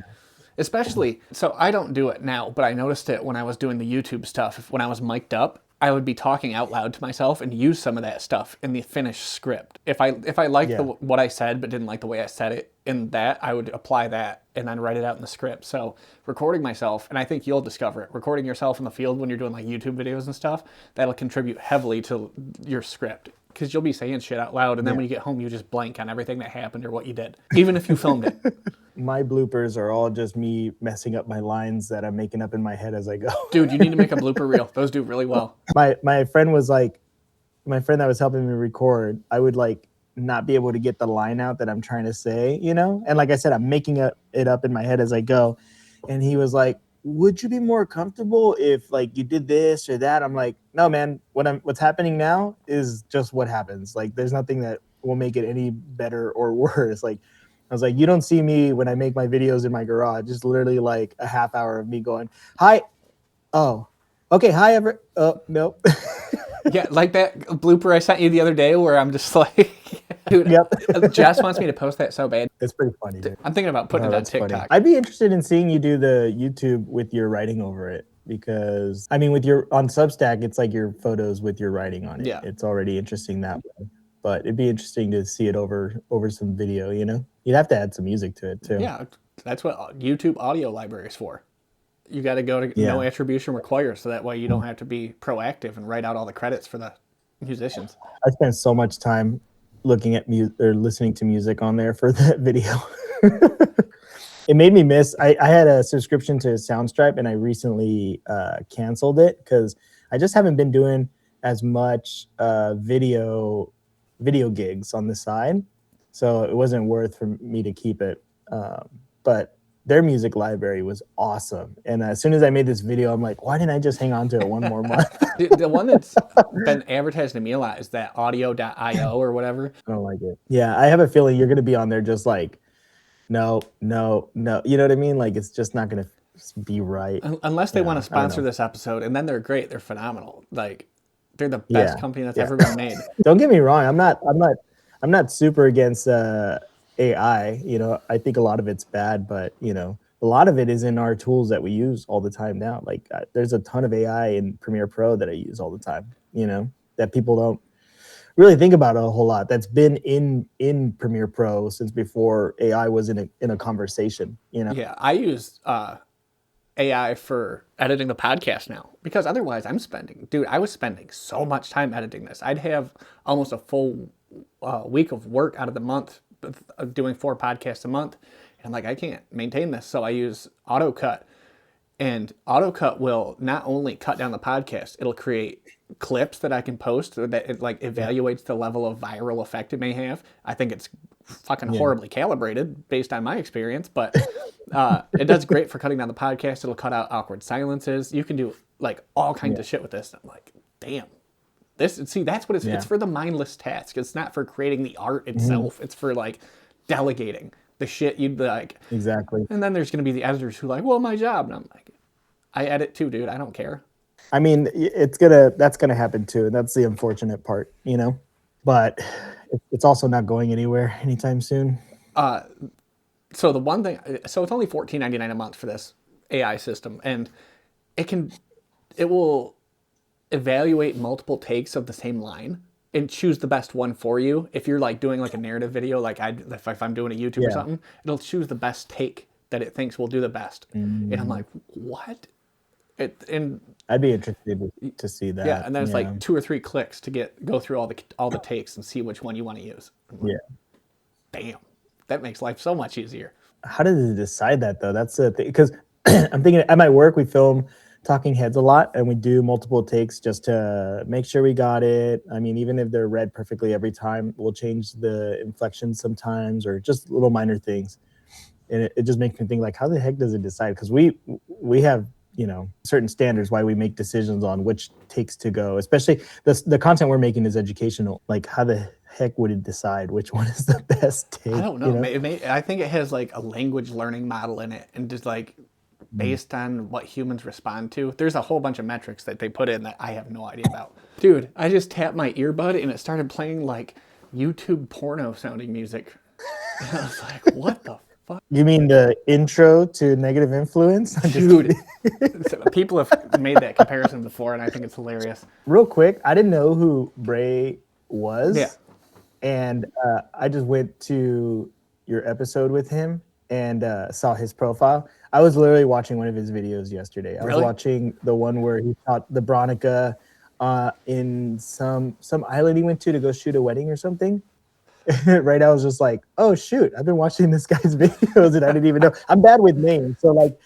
Especially, so I don't do it now, but I noticed it when I was doing the YouTube stuff. When I was mic'd up, I would be talking out loud to myself and use some of that stuff in the finished script. If I liked what I said but didn't like the way I said it in that, I would apply that and then write it out in the script. So recording myself, and I think you'll discover it, recording yourself in the field when you're doing like YouTube videos and stuff, that'll contribute heavily to your script. Because you'll be saying shit out loud, and then when you get home, you just blank on everything that happened or what you did, even if you filmed it. My bloopers are all just me messing up my lines that I'm making up in my head as I go. Dude, you need to make a blooper reel. Those do really well. My friend was like, my friend that was helping me record, I would like not be able to get the line out that I'm trying to say, you know? And like I said, I'm making it up in my head as I go. And he was like, would you be more comfortable if like you did this or that? I'm like, no, man, what's happening now is just what happens. Like, there's nothing that will make it any better or worse. Like, I was like, you don't see me when I make my videos in my garage. It's literally like a half hour of me going, hi. Oh, okay. Hi, nope. Yeah, like that blooper I sent you the other day where I'm just like, dude, Yep. Jess wants me to post that so bad. It's pretty funny, dude. I'm thinking about putting it on That's TikTok. funny. I'd be interested in seeing you do the YouTube with your writing over it because, I mean, with your on Substack, it's like your photos with your writing on it. Yeah. It's already interesting that way. But it'd be interesting to see it over some video, you know? You'd have to add some music to it too. Yeah, that's what YouTube audio library is for. You got to go to no attribution required, so that way you don't have to be proactive and write out all the credits for the musicians. I spent so much time looking at music or listening to music on there for that video. It made me miss. I had a subscription to Soundstripe and I recently canceled it because I just haven't been doing as much video gigs on the side, so it wasn't worth for me to keep it. But their music library was awesome, and as soon as I made this video, I'm like, why didn't I just hang on to it one more month? The one that's been advertised to me a lot is that audio.io or whatever. I don't like it. Yeah, I have a feeling you're gonna be on there just like, no. You know what I mean? Like it's just not gonna be right. Unless they want to sponsor this episode, and then they're great. They're phenomenal. Like they're the best company that's ever been made. Don't get me wrong. I'm not super against AI. You know, I think a lot of it's bad, but you know, a lot of it is in our tools that we use all the time now. Like there's a ton of AI in Premiere Pro that I use all the time. You know, that people don't really think about a whole lot. That's been in Premiere Pro since before AI was in a conversation. You know. Yeah, I use AI for editing the podcast now because otherwise I was spending so much time editing this. I'd have almost a full week of work out of the month doing 4 podcasts a month. And I'm like, I can't maintain this. So I use AutoCut, and AutoCut will not only cut down the podcast, it'll create clips that I can post that it like evaluates the level of viral effect it may have. I think it's fucking horribly calibrated based on my experience, but it does great for cutting down the podcast. It'll cut out awkward silences. You can do like all kinds of shit with this. I'm like, damn. That's what it's for, the mindless task. It's not for creating the art itself. It's for like delegating the shit you'd like. Exactly. And then there's going to be the editors who like, well, my job. And I'm like, I edit too, dude. I don't care. I mean, that's gonna happen too, and that's the unfortunate part, you know. But it's also not going anywhere anytime soon. So the one thing, so it's only $14.99 a month for this AI system, and it will evaluate multiple takes of the same line and choose the best one for you. If you're like doing like a narrative video, like if I'm doing a YouTube or something, it'll choose the best take that it thinks will do the best. And I'm like, what? And I'd be interested to see that. Yeah, and then it's like 2 or 3 clicks to go through all the takes and see which one you want to use. Like, damn, that makes life so much easier. How does it decide that though? That's the thing, because I'm thinking at my work we film talking heads a lot, and we do multiple takes just to make sure we got it. I mean, even if they're read perfectly every time, we'll change the inflection sometimes, or just little minor things. And it just makes me think, like, how the heck does it decide? Because we have, you know, certain standards why we make decisions on which takes to go, especially the content we're making is educational. Like, how the heck would it decide which one is the best take? I don't know. You know? I think it has like a language learning model in it, and just like based on what humans respond to. There's a whole bunch of metrics that they put in that I have no idea about. Dude, I just tapped my earbud and it started playing like YouTube porno sounding music. And I was like, what the fuck? You mean the intro to Negative Influence? Dude, people have made that comparison before, and I think it's hilarious. Real quick, I didn't know who Bray was. Yeah. And I just went to your episode with him and saw his profile. I was literally watching one of his videos yesterday. I was watching the one where he taught the Bronica in some island he went to go shoot a wedding or something. Right, I was just like, oh shoot, I've been watching this guy's videos and I didn't even know. I'm bad with names, so like,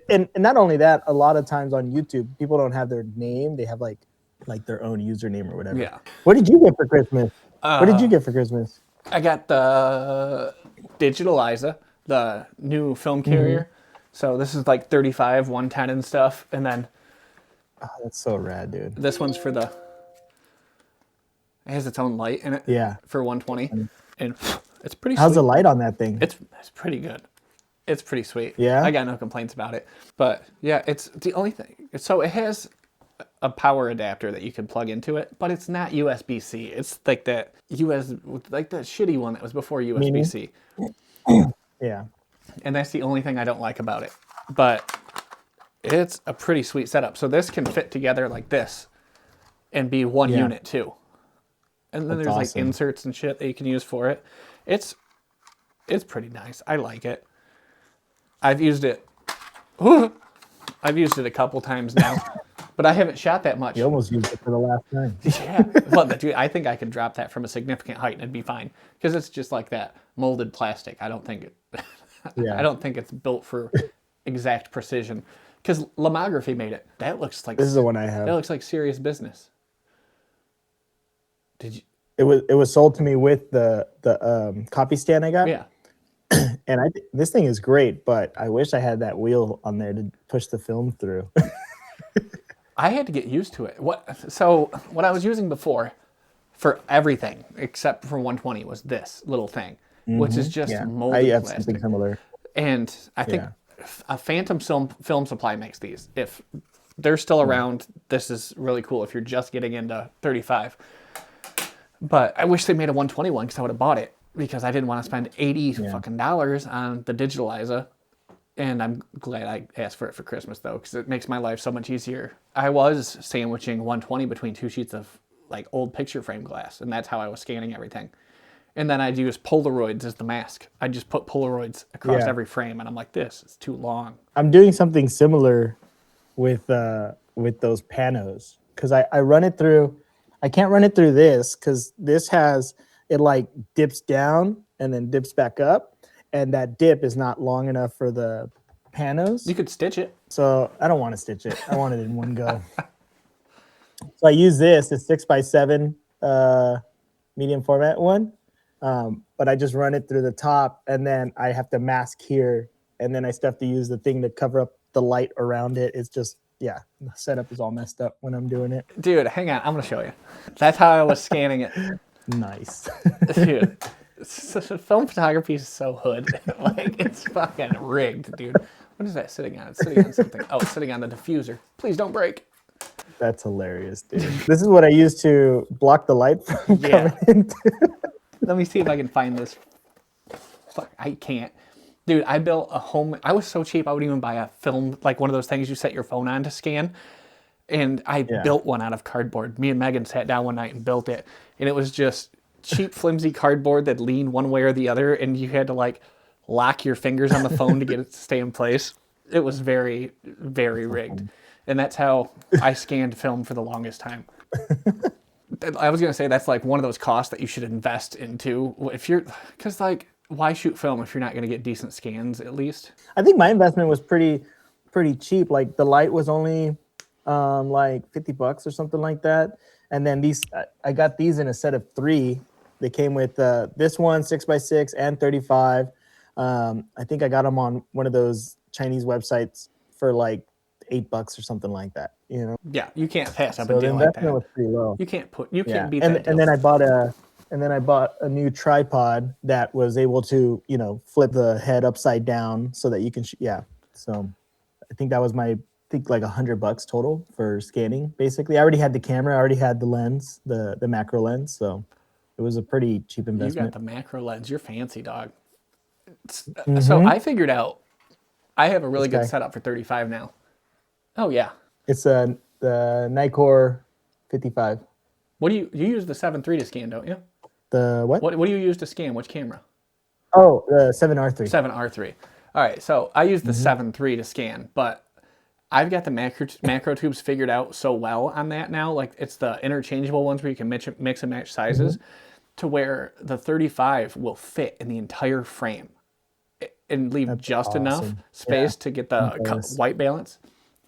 and not only that, a lot of times on YouTube, people don't have their name; they have like their own username or whatever. Yeah. What did you get for Christmas? What did you get for Christmas? I got the Digitaliza, the new film carrier. So this is like 35, 110 and stuff, and then. Oh, that's so rad, dude. This one's for the. It has its own light in it. Yeah. For 120, and it's pretty. How's sweet. the light on that thing? It's pretty good. It's pretty sweet. Yeah. I got no complaints about it. But yeah, it's the only thing. So it has a power adapter that you can plug into it, but it's not USB-C. It's like that like that shitty one that was before USB-C. Yeah. And that's the only thing I don't like about it. But it's a pretty sweet setup. So this can fit together like this and be one unit too. And then there's awesome. Like inserts and shit that you can use for it. It's pretty nice. I like it. I've used it a couple times now, but I haven't shot that much. You almost used it for the last time. Yeah, but dude, I think I could drop that from a significant height and it'd be fine because it's just like that molded plastic. I don't think it's built for exact precision. Because Lomography made it. That looks like this is the one I have. That looks like serious business. Did you? It was sold to me with the copy stand I got. Yeah. And this thing is great, but I wish I had that wheel on there to push the film through. I had to get used to it. What I was using before for everything except for 120 was this little thing, which is just molded I have plastic. something similar. And I think a Phantom Film Supply makes these. If they're still around, this is really cool if you're just getting into 35. But I wish they made a 121 because I would have bought it because I didn't want to spend $80 on the Digitalizer. And I'm glad I asked for it for Christmas though, because it makes my life so much easier. I was sandwiching 120 between 2 sheets of like old picture frame glass, and that's how I was scanning everything. And then I'd use Polaroids as the mask. I'd just put Polaroids across every frame, and I'm like, this is too long. I'm doing something similar with those panos because I run it through. I can't run it through this because this has it like dips down and then dips back up, and that dip is not long enough for the panos. You could stitch it. So I don't want to stitch it. I want it in one go. So I use this. It's 6x7 medium format one. But I just run it through the top, and then I have to mask here, and then I still have to use the thing to cover up the light around it. It's just, the setup is all messed up when I'm doing it. Dude, hang on. I'm going to show you. That's how I was scanning it. Nice. Dude, film photography is so hood. Like, it's fucking rigged, dude. What is that sitting on? It's sitting on something. Oh, it's sitting on the diffuser. Please don't break. That's hilarious, dude. This is what I use to block the light from coming into. Let me see if I can find this. Fuck, I can't. Dude, I built a home. I was so cheap, I would even buy a film, like one of those things you set your phone on to scan. And I built one out of cardboard. Me and Megan sat down one night and built it. And it was just cheap, flimsy cardboard that leaned one way or the other. And you had to like lock your fingers on the phone to get it to stay in place. It was very, very rigged. And that's how I scanned film for the longest time. I was going to say that's like one of those costs that you should invest into because like why shoot film if you're not going to get decent scans at least? I think my investment was pretty cheap. Like the light was only like $50 or something like that. And then I got these in a set of 3. They came with this one 6x6 and 35. I think I got them on one of those Chinese websites for like $8 or something like that, you know? Yeah, you can't pass up so a deal like that. The investment was pretty low. You can't beat that deal. And then I bought a new tripod that was able to, flip the head upside down so that you can So I think that was like $100 total for scanning. Basically, I already had the camera, I already had the lens, the macro lens, so it was a pretty cheap investment. You got the macro lens. You're fancy, dog. So I figured out I have a really good setup for 35 now. Oh yeah, it's the Nikkor 55. What do you use the 7.3 to scan, don't you? The what? What do you use to scan? Which camera? Oh, the 7R3. 7R3. All right, so I use the 7.3 to scan, but I've got the macro tubes figured out so well on that now. Like it's the interchangeable ones where you can mix and match sizes, to where the 35 will fit in the entire frame and leave just enough space to get the white balance.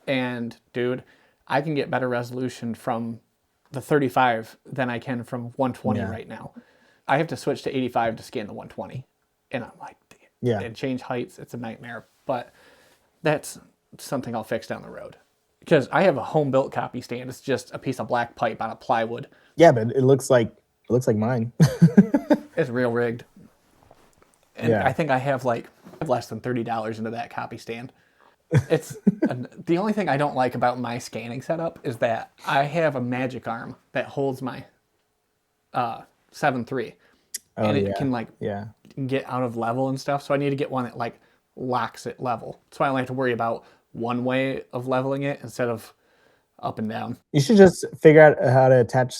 And dude, I can get better resolution from the 35 than I can from 120 right now. I have to switch to 85 to scan the 120. And I'm like, and change heights, it's a nightmare. But that's something I'll fix down the road. Because I have a home-built copy stand. It's just a piece of black pipe on a plywood. Yeah, but it looks like mine. It's real rigged. And I think I have less than $30 into that copy stand. It's the only thing I don't like about my scanning setup is that I have a magic arm that holds my 7.3, Oh and it yeah, can like yeah. get out of level and stuff. So I need to get one that like locks it level. That's why I only have to worry about one way of leveling it instead of up and down. You should just figure out how to attach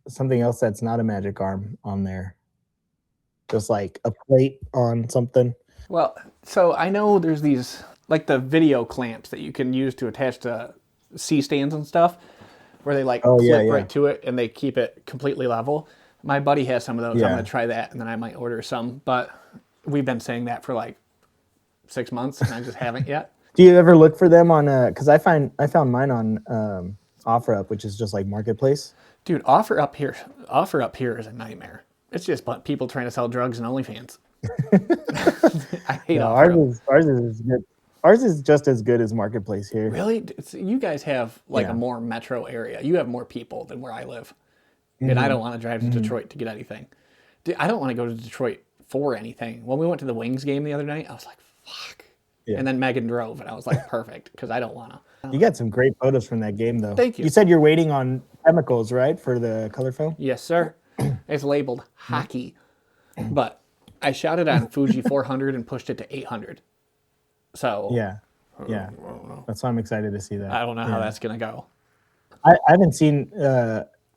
something else that's not a magic arm on there. Just like a plate on something. Well, so I know there's these like the video clamps that you can use to attach to C stands and stuff, where they like Oh yeah, clip yeah, right to it and they keep it completely level. My buddy has some of those. I'm yeah. gonna try that, and then I might order some. But we've been saying that for like 6 months, and I just haven't yet. Do you ever look for them on? Because I found mine on OfferUp, which is just like marketplace. Dude, offer up here is a nightmare. It's just people trying to sell drugs and OnlyFans. I hate No, OfferUp. ours is good. Ours is just as good as marketplace here. Really? You guys have like a Yeah. more metro area. You have more people than where I live. And I don't want to drive to Detroit to get anything. Dude, I don't want to go to Detroit for anything. When we went to the Wings game the other night, I was like, fuck. Yeah. And then Megan drove, and I was like, perfect, because I don't want to. You got some great photos from that game, though. Thank you. You said you're waiting on chemicals, right, for the color film? Yes, sir. It's labeled hockey. But I shot it on Fuji 400 and pushed it to 800. So Yeah, yeah. That's why I'm excited to see that. I don't know how that's going to go. I haven't seen.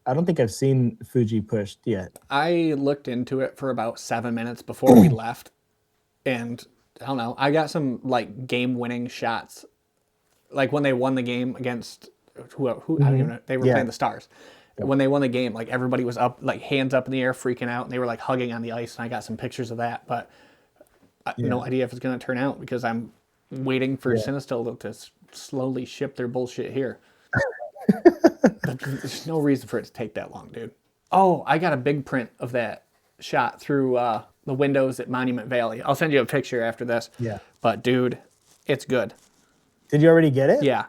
I don't think I've seen Fuji pushed yet. I looked into it for about 7 minutes before we left, and I don't know. I got some like game-winning shots, like when they won the game against who I don't even know. They were playing the Stars. When they won the game, like everybody was up, like hands up in the air, freaking out, and they were like hugging on the ice. And I got some pictures of that, but no idea if it's going to turn out because I'm waiting for Sinistil to slowly ship their bullshit here. There's no reason for it to take that long, dude. Oh, I got a big print of that shot through the windows at Monument Valley. I'll send you a picture after this. Yeah. But dude, it's good. Did you already get it? Yeah.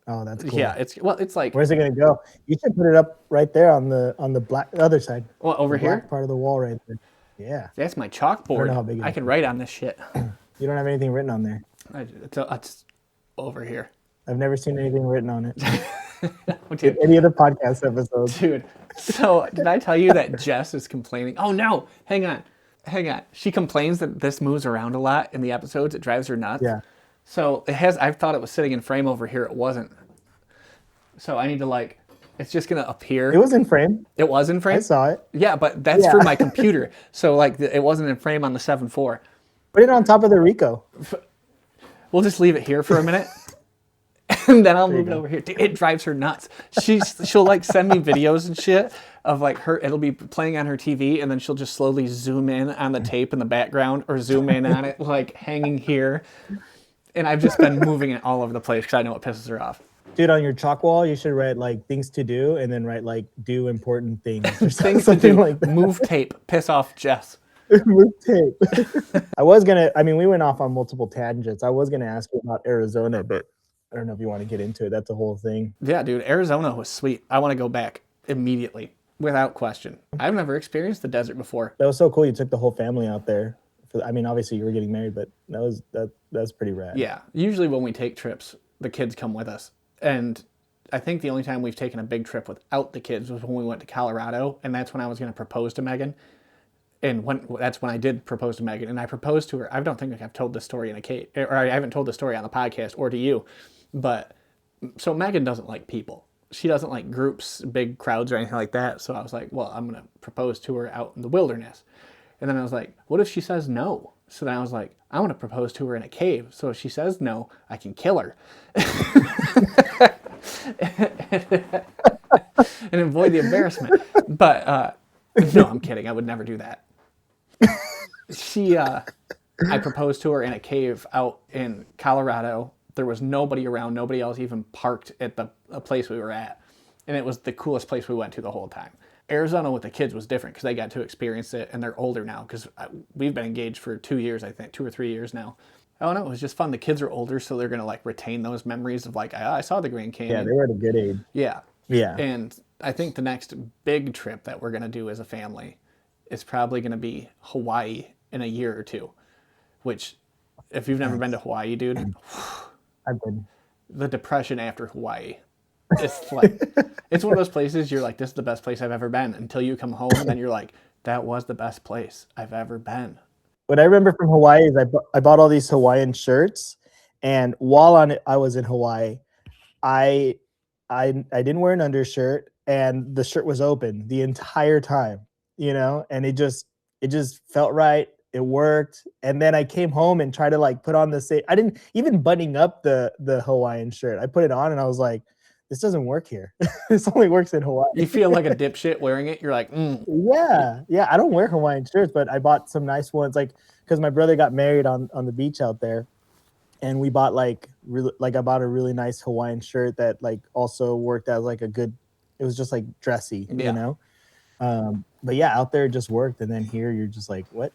Oh, that's cool. Yeah, it's like Where's it gonna go? You should put it up right there on the black other side. well, over the here. black part of the wall right there. Yeah. That's my chalkboard. how big it I is. can write on this shit. You don't have anything written on there. It's over here. I've never seen anything written on it. Dude, Any other podcast episodes? dude, so did I tell you that Jess is complaining? Oh no, hang on. She complains that this moves around a lot in the episodes. It drives her nuts. Yeah. So it has. I thought it was sitting in frame over here. It wasn't. So I need to like. It's just gonna appear. It was in frame. It was in frame. I saw it. Yeah, but that's for my computer. So like, it wasn't in frame on the 7.4. Put it on top of the Rico. We'll just leave it here for a minute. And then I'll move it over here. Dude, it drives her nuts. She'll like send me videos and shit of like her. It'll be playing on her TV, and then she'll just slowly zoom in on the tape in the background, or zoom in on it like hanging here. And I've just been moving it all over the place because I know it pisses her off. Dude, on your chalk wall, you should write like things to do, and then write like do important things. Or Things to something do. like that. Move tape. Piss off Jess. Move tape. I mean, we went off on multiple tangents. I was gonna ask you about Arizona, but I don't know if you want to get into it. That's a whole thing. Yeah, dude, Arizona was sweet. I want to go back immediately, without question. I've never experienced the desert before. That was so cool. You took the whole family out there. I mean, obviously you were getting married, but that's pretty rad. Yeah, usually when we take trips, the kids come with us. And I think the only time we've taken a big trip without the kids was when we went to Colorado, and that's when I was going to propose to Megan. And that's when I did propose to Megan, and I proposed to her. I don't think I've told this story or I haven't told the story on the podcast or to you. But so Megan doesn't like people. She doesn't like groups, big crowds, or anything like that. So I was like, well, I'm going to propose to her out in the wilderness. And then I was like, what if she says no? So then I was like, I want to propose to her in a cave. So if she says no, I can kill her. And avoid the embarrassment. But no, I'm kidding. I would never do that. I proposed to her in a cave out in Colorado. There was nobody around. Nobody else even parked at the place we were at. And it was the coolest place we went to the whole time. Arizona with the kids was different because they got to experience it, and they're older now because we've been engaged for 2 years, I think, 2 or 3 years now. I don't know. It was just fun. The kids are older, so they're going to like retain those memories of like, I saw the Grand Canyon. Yeah, they were at a good age. Yeah. Yeah. And I think the next big trip that we're going to do as a family is probably going to be Hawaii in a year or two, which If you've never been to Hawaii, dude, I've been. the depression after Hawaii. It's like, it's one of those places you're like, this is the best place I've ever been, until you come home and then you're like, that was the best place I've ever been. What I remember from Hawaii is I bought all these Hawaiian shirts, and while I was in Hawaii, I didn't wear an undershirt, and the shirt was open the entire time, and it just felt right. It worked. And then I came home and tried to like put on the same. I didn't even buttoning up the Hawaiian shirt. I put it on and I was like, this doesn't work here. This only works in Hawaii. You feel like a dipshit wearing it. You're like, Yeah. I don't wear Hawaiian shirts, but I bought some nice ones, like because my brother got married on the beach out there, and we bought I bought a really nice Hawaiian shirt that like also worked as like a good. It was just like dressy, But yeah, out there it just worked, and then here you're just like, what?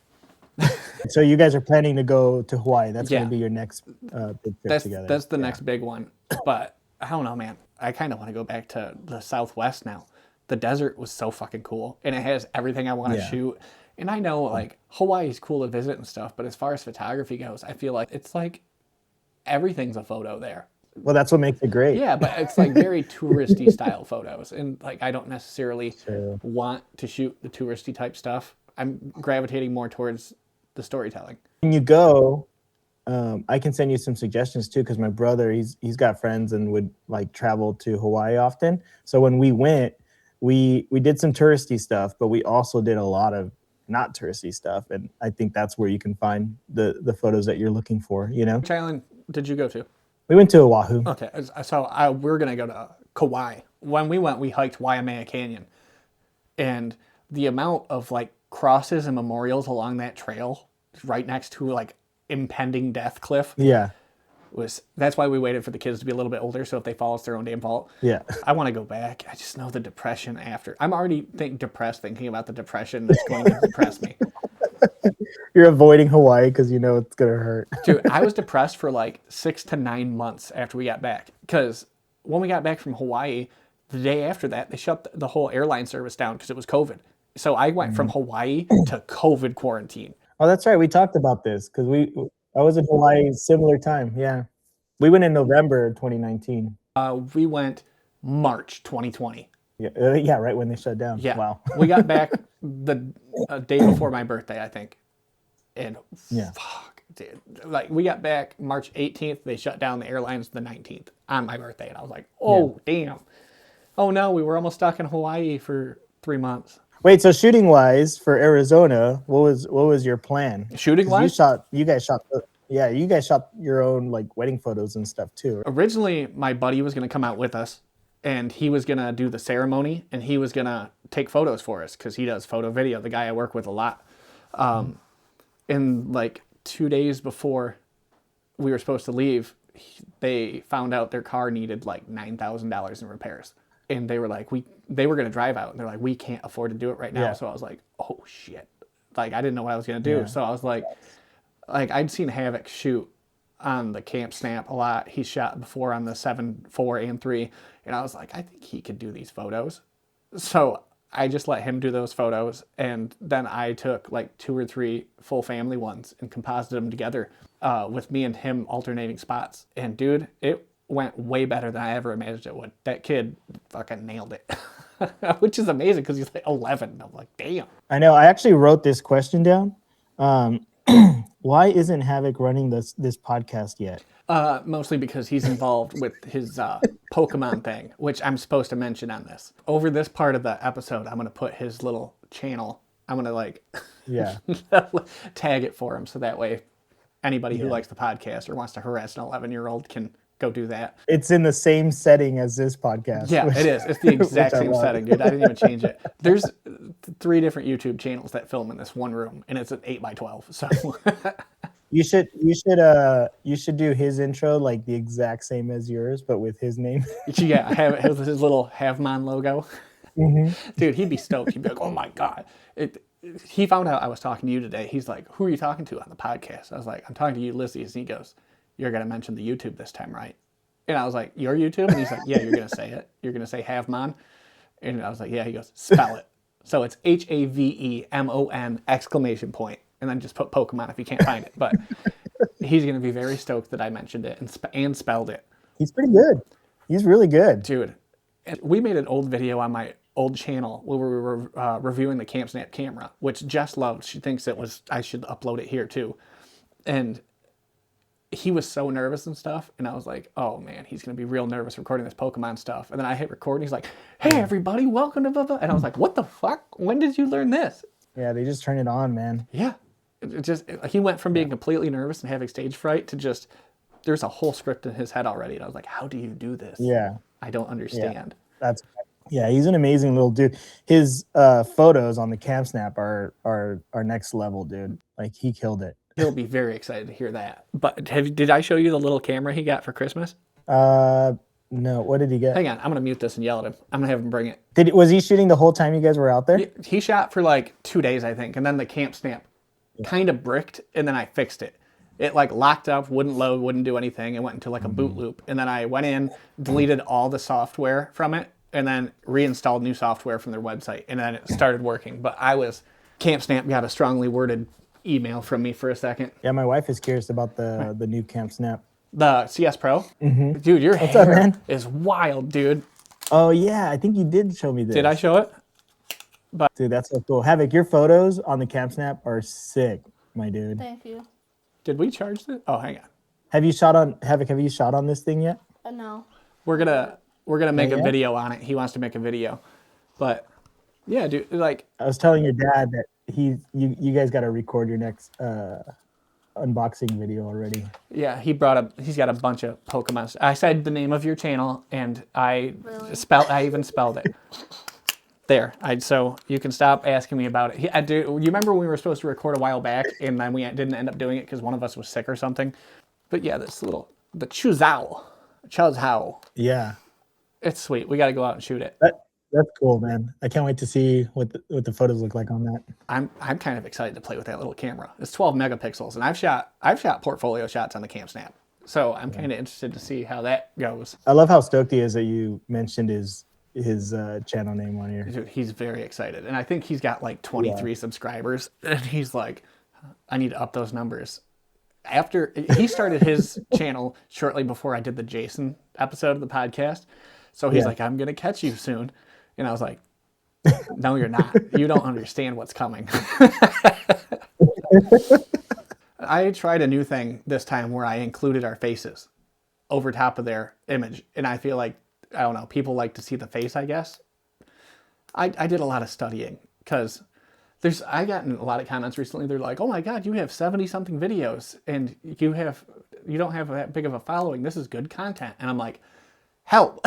So you guys are planning to go to Hawaii? That's going to be your next big trip together. That's the next big one. But I don't know, man. I kind of want to go back to the Southwest now. The desert was so fucking cool, and it has everything I want to shoot. And I know like Hawaii is cool to visit and stuff, but as far as photography goes, I feel like it's like everything's a photo there. Well, that's what makes it great. Yeah, but it's like very touristy style photos, and like I don't necessarily want to shoot the touristy type stuff. I'm gravitating more towards the storytelling. When you go, I can send you some suggestions too, because my brother, he's got friends and would like travel to Hawaii often. So when we went, we did some touristy stuff, but we also did a lot of not touristy stuff, and I think that's where you can find the photos that you're looking for. Which island did you go to? We went to Oahu. Okay, so we're gonna go to Kauai. When we went, we hiked Waimea Canyon, and the amount of like crosses and memorials along that trail, right next to like impending death cliff. Yeah. That's why we waited for the kids to be a little bit older, so if they fall, it's their own damn fault. Yeah. I want to go back. I just know the depression after. I'm already depressed thinking about the depression that's going to depress me. You're avoiding Hawaii because you know it's going to hurt. Dude, I was depressed for like 6 to 9 months after we got back, because when we got back from Hawaii, the day after that, they shut the whole airline service down because it was COVID. So I went from Hawaii to COVID quarantine. Oh, that's right. We talked about this because I was in Hawaii similar time. Yeah. We went in November 2019. We went March 2020. Yeah, right when they shut down. Yeah. Wow. We got back the day before my birthday, I think. And fuck, dude. Like, we got back March 18th. They shut down the airlines the 19th on my birthday. And I was like, damn. Oh, no, we were almost stuck in Hawaii for 3 months. Wait, so shooting wise for Arizona, what was your plan? Shooting wise? You guys shot your own like wedding photos and stuff too. Originally, my buddy was going to come out with us, and he was going to do the ceremony, and he was going to take photos for us because he does photo video, the guy I work with a lot. And like 2 days before we were supposed to leave, they found out their car needed like $9,000 in repairs. And they were like, they were going to drive out, and they're like, we can't afford to do it right now. Yeah. So I was like, oh shit. Like, I didn't know what I was going to do. Yeah. So I was like, I'd seen Havoc shoot on the Camp Snap a lot. He shot before on the 7.4 and 3. And I was like, I think he could do these photos. So I just let him do those photos. And then I took like 2 or 3 full family ones and composited them together with me and him alternating spots. And dude, it went way better than I ever imagined it would. That kid fucking nailed it. Which is amazing because he's like 11. I'm like, damn. I know. I actually wrote this question down. Why isn't Havoc running this podcast yet? Mostly because he's involved with his Pokemon thing, which I'm supposed to mention on this. Over this part of the episode, I'm going to put his little channel. I'm going to tag it for him, so that way anybody who likes the podcast or wants to harass an 11-year-old can go do that. It's in the same setting as this podcast. Yeah, it is. It's the exact same setting, dude. I didn't even change it. There's 3 different YouTube channels that film in this one room, and it's an 8x12. So you should do his intro like the exact same as yours, but with his name. Yeah, his little Havmon logo. Mm-hmm. Dude, he'd be stoked. He'd be like, "Oh my god!" He found out I was talking to you today. He's like, "Who are you talking to on the podcast?" I was like, "I'm talking to Ulices." And he goes, "You're going to mention the YouTube this time, right?" And I was like, "Your YouTube?" And he's like, "Yeah, you're going to say it. You're going to say Havmon." And I was like, "Yeah." He goes, "Spell it." So it's HAVEMON exclamation point. And then just put Pokemon if you can't find it. But He's going to be very stoked that I mentioned it and spelled it. He's pretty good. He's really good. Dude, we made an old video on my old channel where we were reviewing the CamSnap camera, which Jess loved. She thinks I should upload it here too. And he was so nervous and stuff, and I was like, oh man, he's gonna be real nervous recording this Pokemon stuff. And then I hit record, and he's like, hey everybody, welcome to blah blah. And I was like, what the fuck? When did you learn this? Yeah, they just turn it on, man. Yeah, he went from being completely nervous and having stage fright to just, there's a whole script in his head already. And I was like, how do you do this? Yeah, I don't understand. Yeah, he's an amazing little dude. His photos on the CamSnap are next level, dude. Like, he killed it. He'll be very excited to hear that. But did I show you the little camera he got for Christmas? No. What did he get? Hang on, I'm gonna mute this and yell at him. I'm gonna have him bring it. Was he shooting the whole time you guys were out there? He shot for like 2 days, I think, and then the CamSnap kind of bricked, and then I fixed it. It like locked up, wouldn't load, wouldn't do anything. It went into like a boot loop, and then I went in, deleted all the software from it, and then reinstalled new software from their website, and then it started working. But CamSnap got a strongly worded email from me for a second. Yeah, my wife is curious about the new CamSnap. The CS Pro? Mm-hmm. Dude, your What's hair up, man? is wild, dude. Oh, yeah, I think you did show me this. Did I show it? Dude, that's so cool. Havoc, your photos on the CamSnap are sick, my dude. Thank you. Did we charge it? Oh, hang on. Have you shot on this thing yet? No. We're gonna make a video on it. He wants to make a video. But yeah, dude, like I was telling your dad that you guys got to record your next unboxing video already. Yeah, he's got a bunch of Pokemon. I said the name of your channel, and I even spelled it. There. So you can stop asking me about it. You remember when we were supposed to record a while back, and then we didn't end up doing it because one of us was sick or something? But yeah, the Chuzhao. Yeah. It's sweet. We got to go out and shoot it. That's cool, man. I can't wait to see what the photos look like on that. I'm kind of excited to play with that little camera. It's 12 megapixels, and I've shot portfolio shots on the CamSnap. So I'm kind of interested to see how that goes. I love how stoked he is that you mentioned his channel name on here. Dude, he's very excited, and I think he's got like 23 subscribers, and he's like, I need to up those numbers. After he started his channel shortly before I did the Jason episode of the podcast, so he's like, I'm gonna catch you soon, and I was like, no, you're not. You don't understand what's coming. I tried a new thing this time where I included our faces over top of their image, and I feel like, I don't know, people like to see the face, I guess. I did a lot of studying because I gotten a lot of comments recently. They're like, oh my God, you have 70-something videos and you don't have that big of a following. This is good content. And I'm like, help.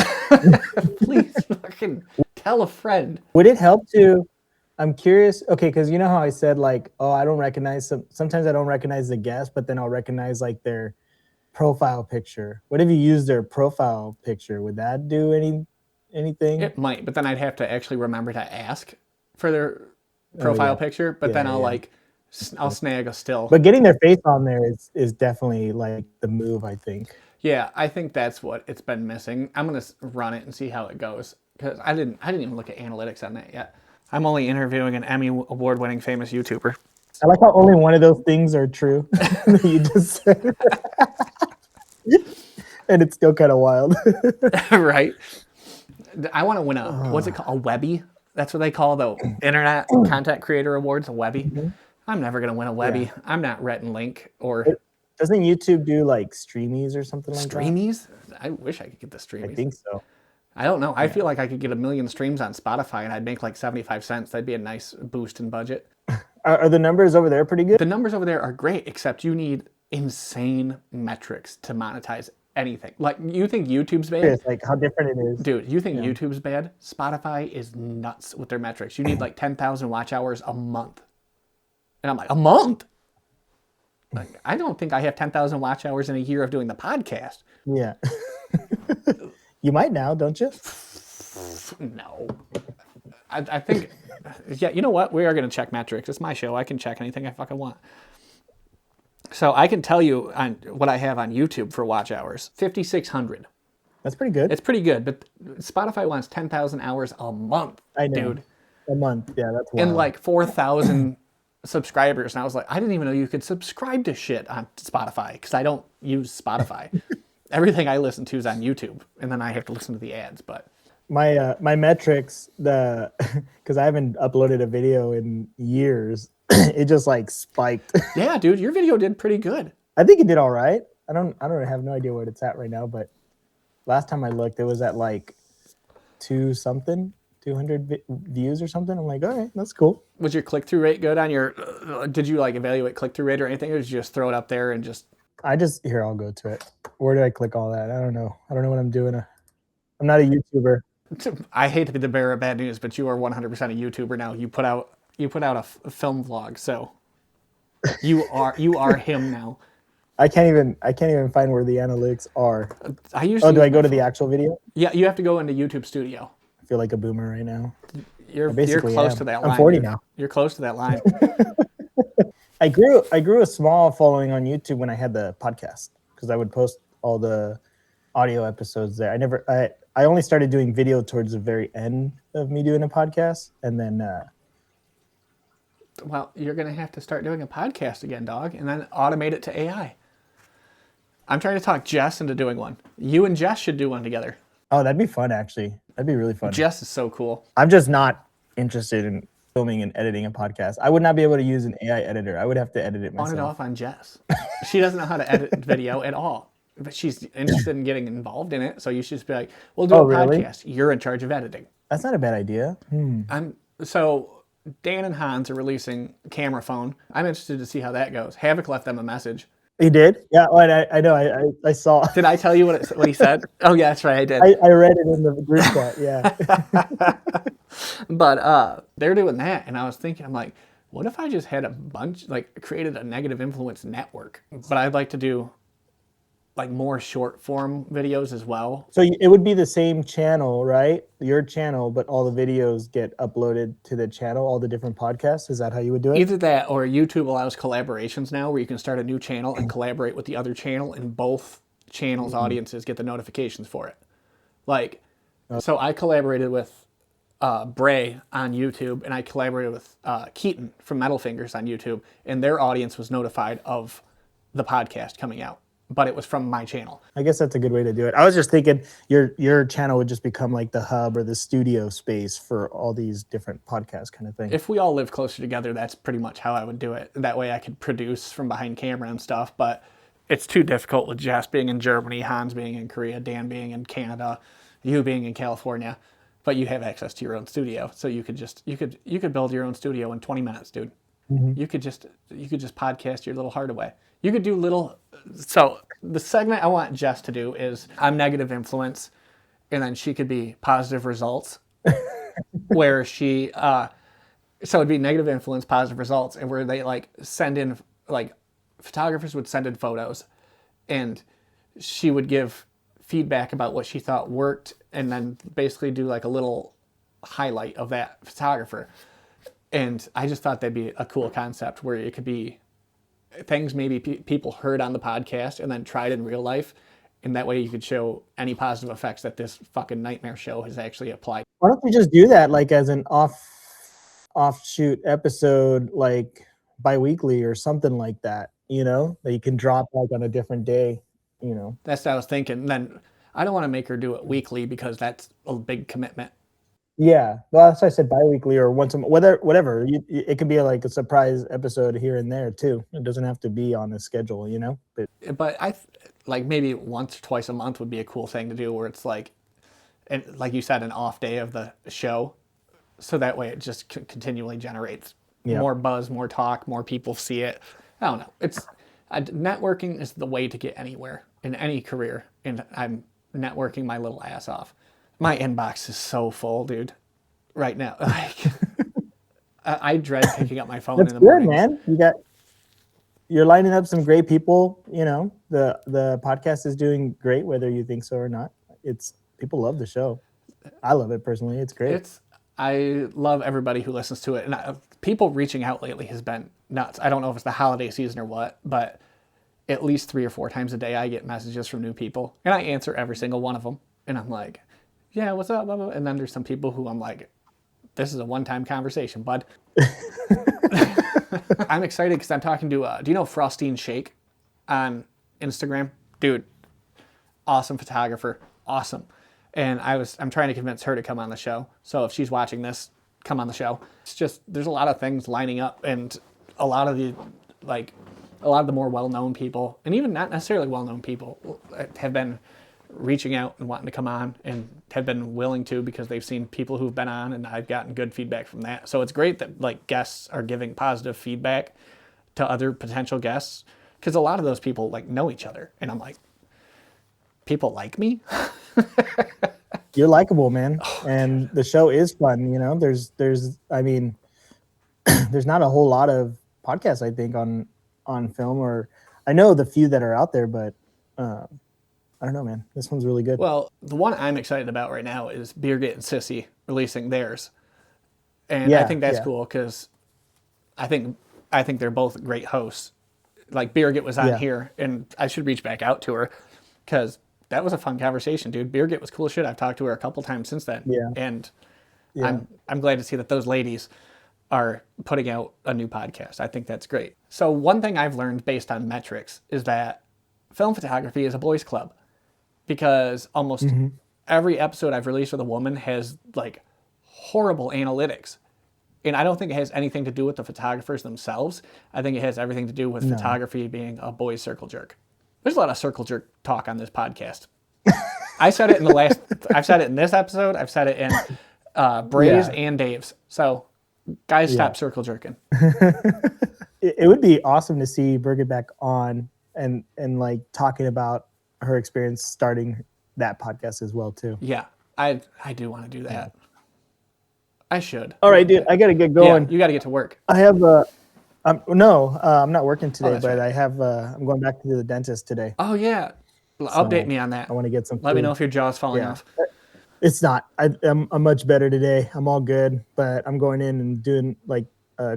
Please fucking tell a friend. Would it help to, I'm curious, okay, because you know how I said like, oh, I don't recognize, sometimes I don't recognize the guest, but then I'll recognize like their profile picture. What if you use their profile picture? Would that do anything? It might, but then I'd have to actually remember to ask for their profile picture, but then I'll snag a still. But getting their face on there is definitely like the move, I think. Yeah, I think that's what it's been missing. I'm gonna run it and see how it goes because I didn't even look at analytics on that yet. I'm only interviewing an Emmy award-winning famous YouTuber. I like how only one of those things are true. You just said. And it's still kind of wild. Right? I want to win what's it called? A Webby? That's what they call the Internet Content Creator Awards, a Webby. Mm-hmm. I'm never going to win a Webby. Yeah. I'm not Rhett and Link or... Doesn't YouTube do like streamies or something like streamies? That? I wish I could get the streamies. I think so. I don't know. I feel like I could get 1 million streams on Spotify and I'd make like 75 cents. That'd be a nice boost in budget. Are the numbers over there pretty good? The numbers over there are great, except you need insane metrics to monetize anything. Like, you think YouTube's bad? It's like how different it is. Dude, you think YouTube's bad? Spotify is nuts with their metrics. You need like 10,000 watch hours a month. And I'm like, a month? Like, I don't think I have 10,000 watch hours in a year of doing the podcast. Yeah. You might now, don't you? No. I think, yeah, you know what? We are going to check metrics. It's my show. I can check anything I fucking want. So I can tell you on what I have on YouTube for watch hours. 5,600. That's pretty good. It's pretty good, but Spotify wants 10,000 hours a month, I know. Dude. A month, yeah, that's wild. And like 4,000 subscribers, and I was like, I didn't even know you could subscribe to shit on Spotify because I don't use Spotify. Everything I listen to is on YouTube, and then I have to listen to the ads. But my metrics, because I haven't uploaded a video in years, it just like spiked. Yeah, dude, your video did pretty good. I think it did all right. I don't have no idea what it's at right now, but last time I looked, it was at like 200 views or something. I'm like, all right, that's cool. Was your click-through rate good on your? Did you like evaluate click-through rate or anything, or did you just throw it up there and just? Here, I'll go to it. Where did I click all that? I don't know. I don't know what I'm doing. I'm not a YouTuber. I hate to be the bearer of bad news, but you are 100% a YouTuber now. You put out a film vlog, so you are him now. I can't even find where the analytics are. I usually. Do I go to the actual video? Yeah, you have to go into YouTube Studio. I feel like a boomer right now. You're close to that line. I'm 40 dude. now. You're close to that line. I grew a small following on YouTube when I had the podcast because I would post all the audio episodes there. I only started doing video towards the very end of me doing a podcast, and then. Well, you're gonna have to start doing a podcast again, dog, and then automate it to AI. I'm trying to talk Jess into doing one. You and Jess should do one together. Oh, that'd be fun, actually. That'd be really fun. Jess is so cool. I'm just not interested in filming and editing a podcast. I would not be able to use an AI editor. I would have to edit it myself. On and off on Jess. She doesn't know how to edit video at all, but she's interested in getting involved in it. So you should just be like, we'll do a podcast. You're in charge of editing. That's not a bad idea. So Dan and Hans are releasing Camera Phone. I'm interested to see how that goes. Havoc left them a message. He did? Yeah, I know. I saw. Did I tell you what he said? Oh, yeah, that's right. I did. I read it in the group chat, yeah. But they're doing that. And I was thinking, I'm like, what if I just had created a negative influence network? But I'd like to do like more short form videos as well. So it would be the same channel, right? Your channel, but all the videos get uploaded to the channel, all the different podcasts. Is that how you would do it? Either that or YouTube allows collaborations now where you can start a new channel and collaborate with the other channel, and both channels' audiences get the notifications for it. Like, so I collaborated with Bray on YouTube, and I collaborated with Keaton from Metal Fingers on YouTube, and their audience was notified of the podcast coming out. But it was from my channel. I guess that's a good way to do it. I was just thinking your channel would just become like the hub or the studio space for all these different podcasts kind of thing. If we all live closer together, that's pretty much how I would do it. That way I could produce from behind camera and stuff, but it's too difficult with Jess being in Germany, Hans being in Korea, Dan being in Canada, you being in California, but you have access to your own studio. So you could build your own studio in 20 minutes, dude. Mm-hmm. You could just podcast your little heart away. You could do so the segment I want Jess to do is I'm negative influence, and then she could be positive results, where she, so it'd be negative influence, positive results, and where they like send in, like photographers would send in photos, and she would give feedback about what she thought worked, and then basically do like a little highlight of that photographer. And I just thought that'd be a cool concept where it could be things maybe people heard on the podcast and then tried in real life. And that way you could show any positive effects that this fucking nightmare show has actually applied. Why don't we just do that like as an offshoot episode, like bi-weekly or something like that, that you can drop like on a different day, That's what I was thinking. Then I don't want to make her do it weekly because that's a big commitment. Yeah, well, that's why I said bi-weekly or once a month, whatever. It could be like a surprise episode here and there too. It doesn't have to be on a schedule, But I like maybe once or twice a month would be a cool thing to do, where it's like, and like you said, an off day of the show, so that way it just continually generates more buzz, more talk, more people see it. I don't know. Networking is the way to get anywhere in any career, and I'm networking my little ass off. My inbox is so full, dude, right now. Like, I dread picking up my phone in the morning. That's good, man. You're lining up some great people. The podcast is doing great, whether you think so or not. People love the show. I love it personally. It's great. I love everybody who listens to it, and people reaching out lately has been nuts. I don't know if it's the holiday season or what, but at least 3 or 4 times a day I get messages from new people, and I answer every single one of them, and I'm like, yeah, what's up, blah, blah. And then there's some people who I'm like, this is a one-time conversation, bud. I'm excited because I'm talking to, do you know Frostine Shake on Instagram? Dude, awesome photographer. Awesome. And I'm trying to convince her to come on the show. So if she's watching this, come on the show. It's just, there's a lot of things lining up, and a lot of the more well-known people, and even not necessarily well-known people, have been reaching out and wanting to come on, and have been willing to because they've seen people who've been on, and I've gotten good feedback from that. So it's great that like guests are giving positive feedback to other potential guests, because a lot of those people like know each other, and I'm like, people like me. You're likable, man. And the show is fun. You know, there's I mean, there's not a whole lot of podcasts, I think, on film, or I know the few that are out there, but I don't know, man. This one's really good. Well, the one I'm excited about right now is Beergit and Sissy releasing theirs. And I think that's cool because I think they're both great hosts. Like Beergit was on here, and I should reach back out to her because that was a fun conversation, dude. Beergit was cool as shit. I've talked to her a couple times since then. Yeah. And I'm glad to see that those ladies are putting out a new podcast. I think that's great. So one thing I've learned based on metrics is that film photography is a boys club, because almost every episode I've released with a woman has like horrible analytics. And I don't think it has anything to do with the photographers themselves. I think it has everything to do with photography being a boys circle jerk. There's a lot of circle jerk talk on this podcast. I said it in I've said it in this episode. I've said it in Bray's and Dave's. So guys, stop circle jerking. It would be awesome to see Birgit back on and like talking about her experience starting that podcast as well too. Yeah, I do want to do that. Yeah. I should. All right, dude. I got to get going. Yeah, you got to get to work. I have I'm not working today, but right. I have I'm going back to the dentist today. Oh yeah, update me on that. I want to get some. Let me know if your jaw's falling off. It's not. I'm much better today. I'm all good, but I'm going in and doing like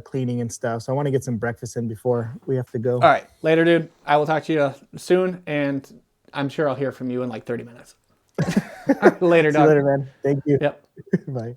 cleaning and stuff. So I want to get some breakfast in before we have to go. All right, later, dude. I will talk to you soon, and I'm sure I'll hear from you in like 30 minutes. Later, dog. See you later, man. Thank you. Yep. Bye.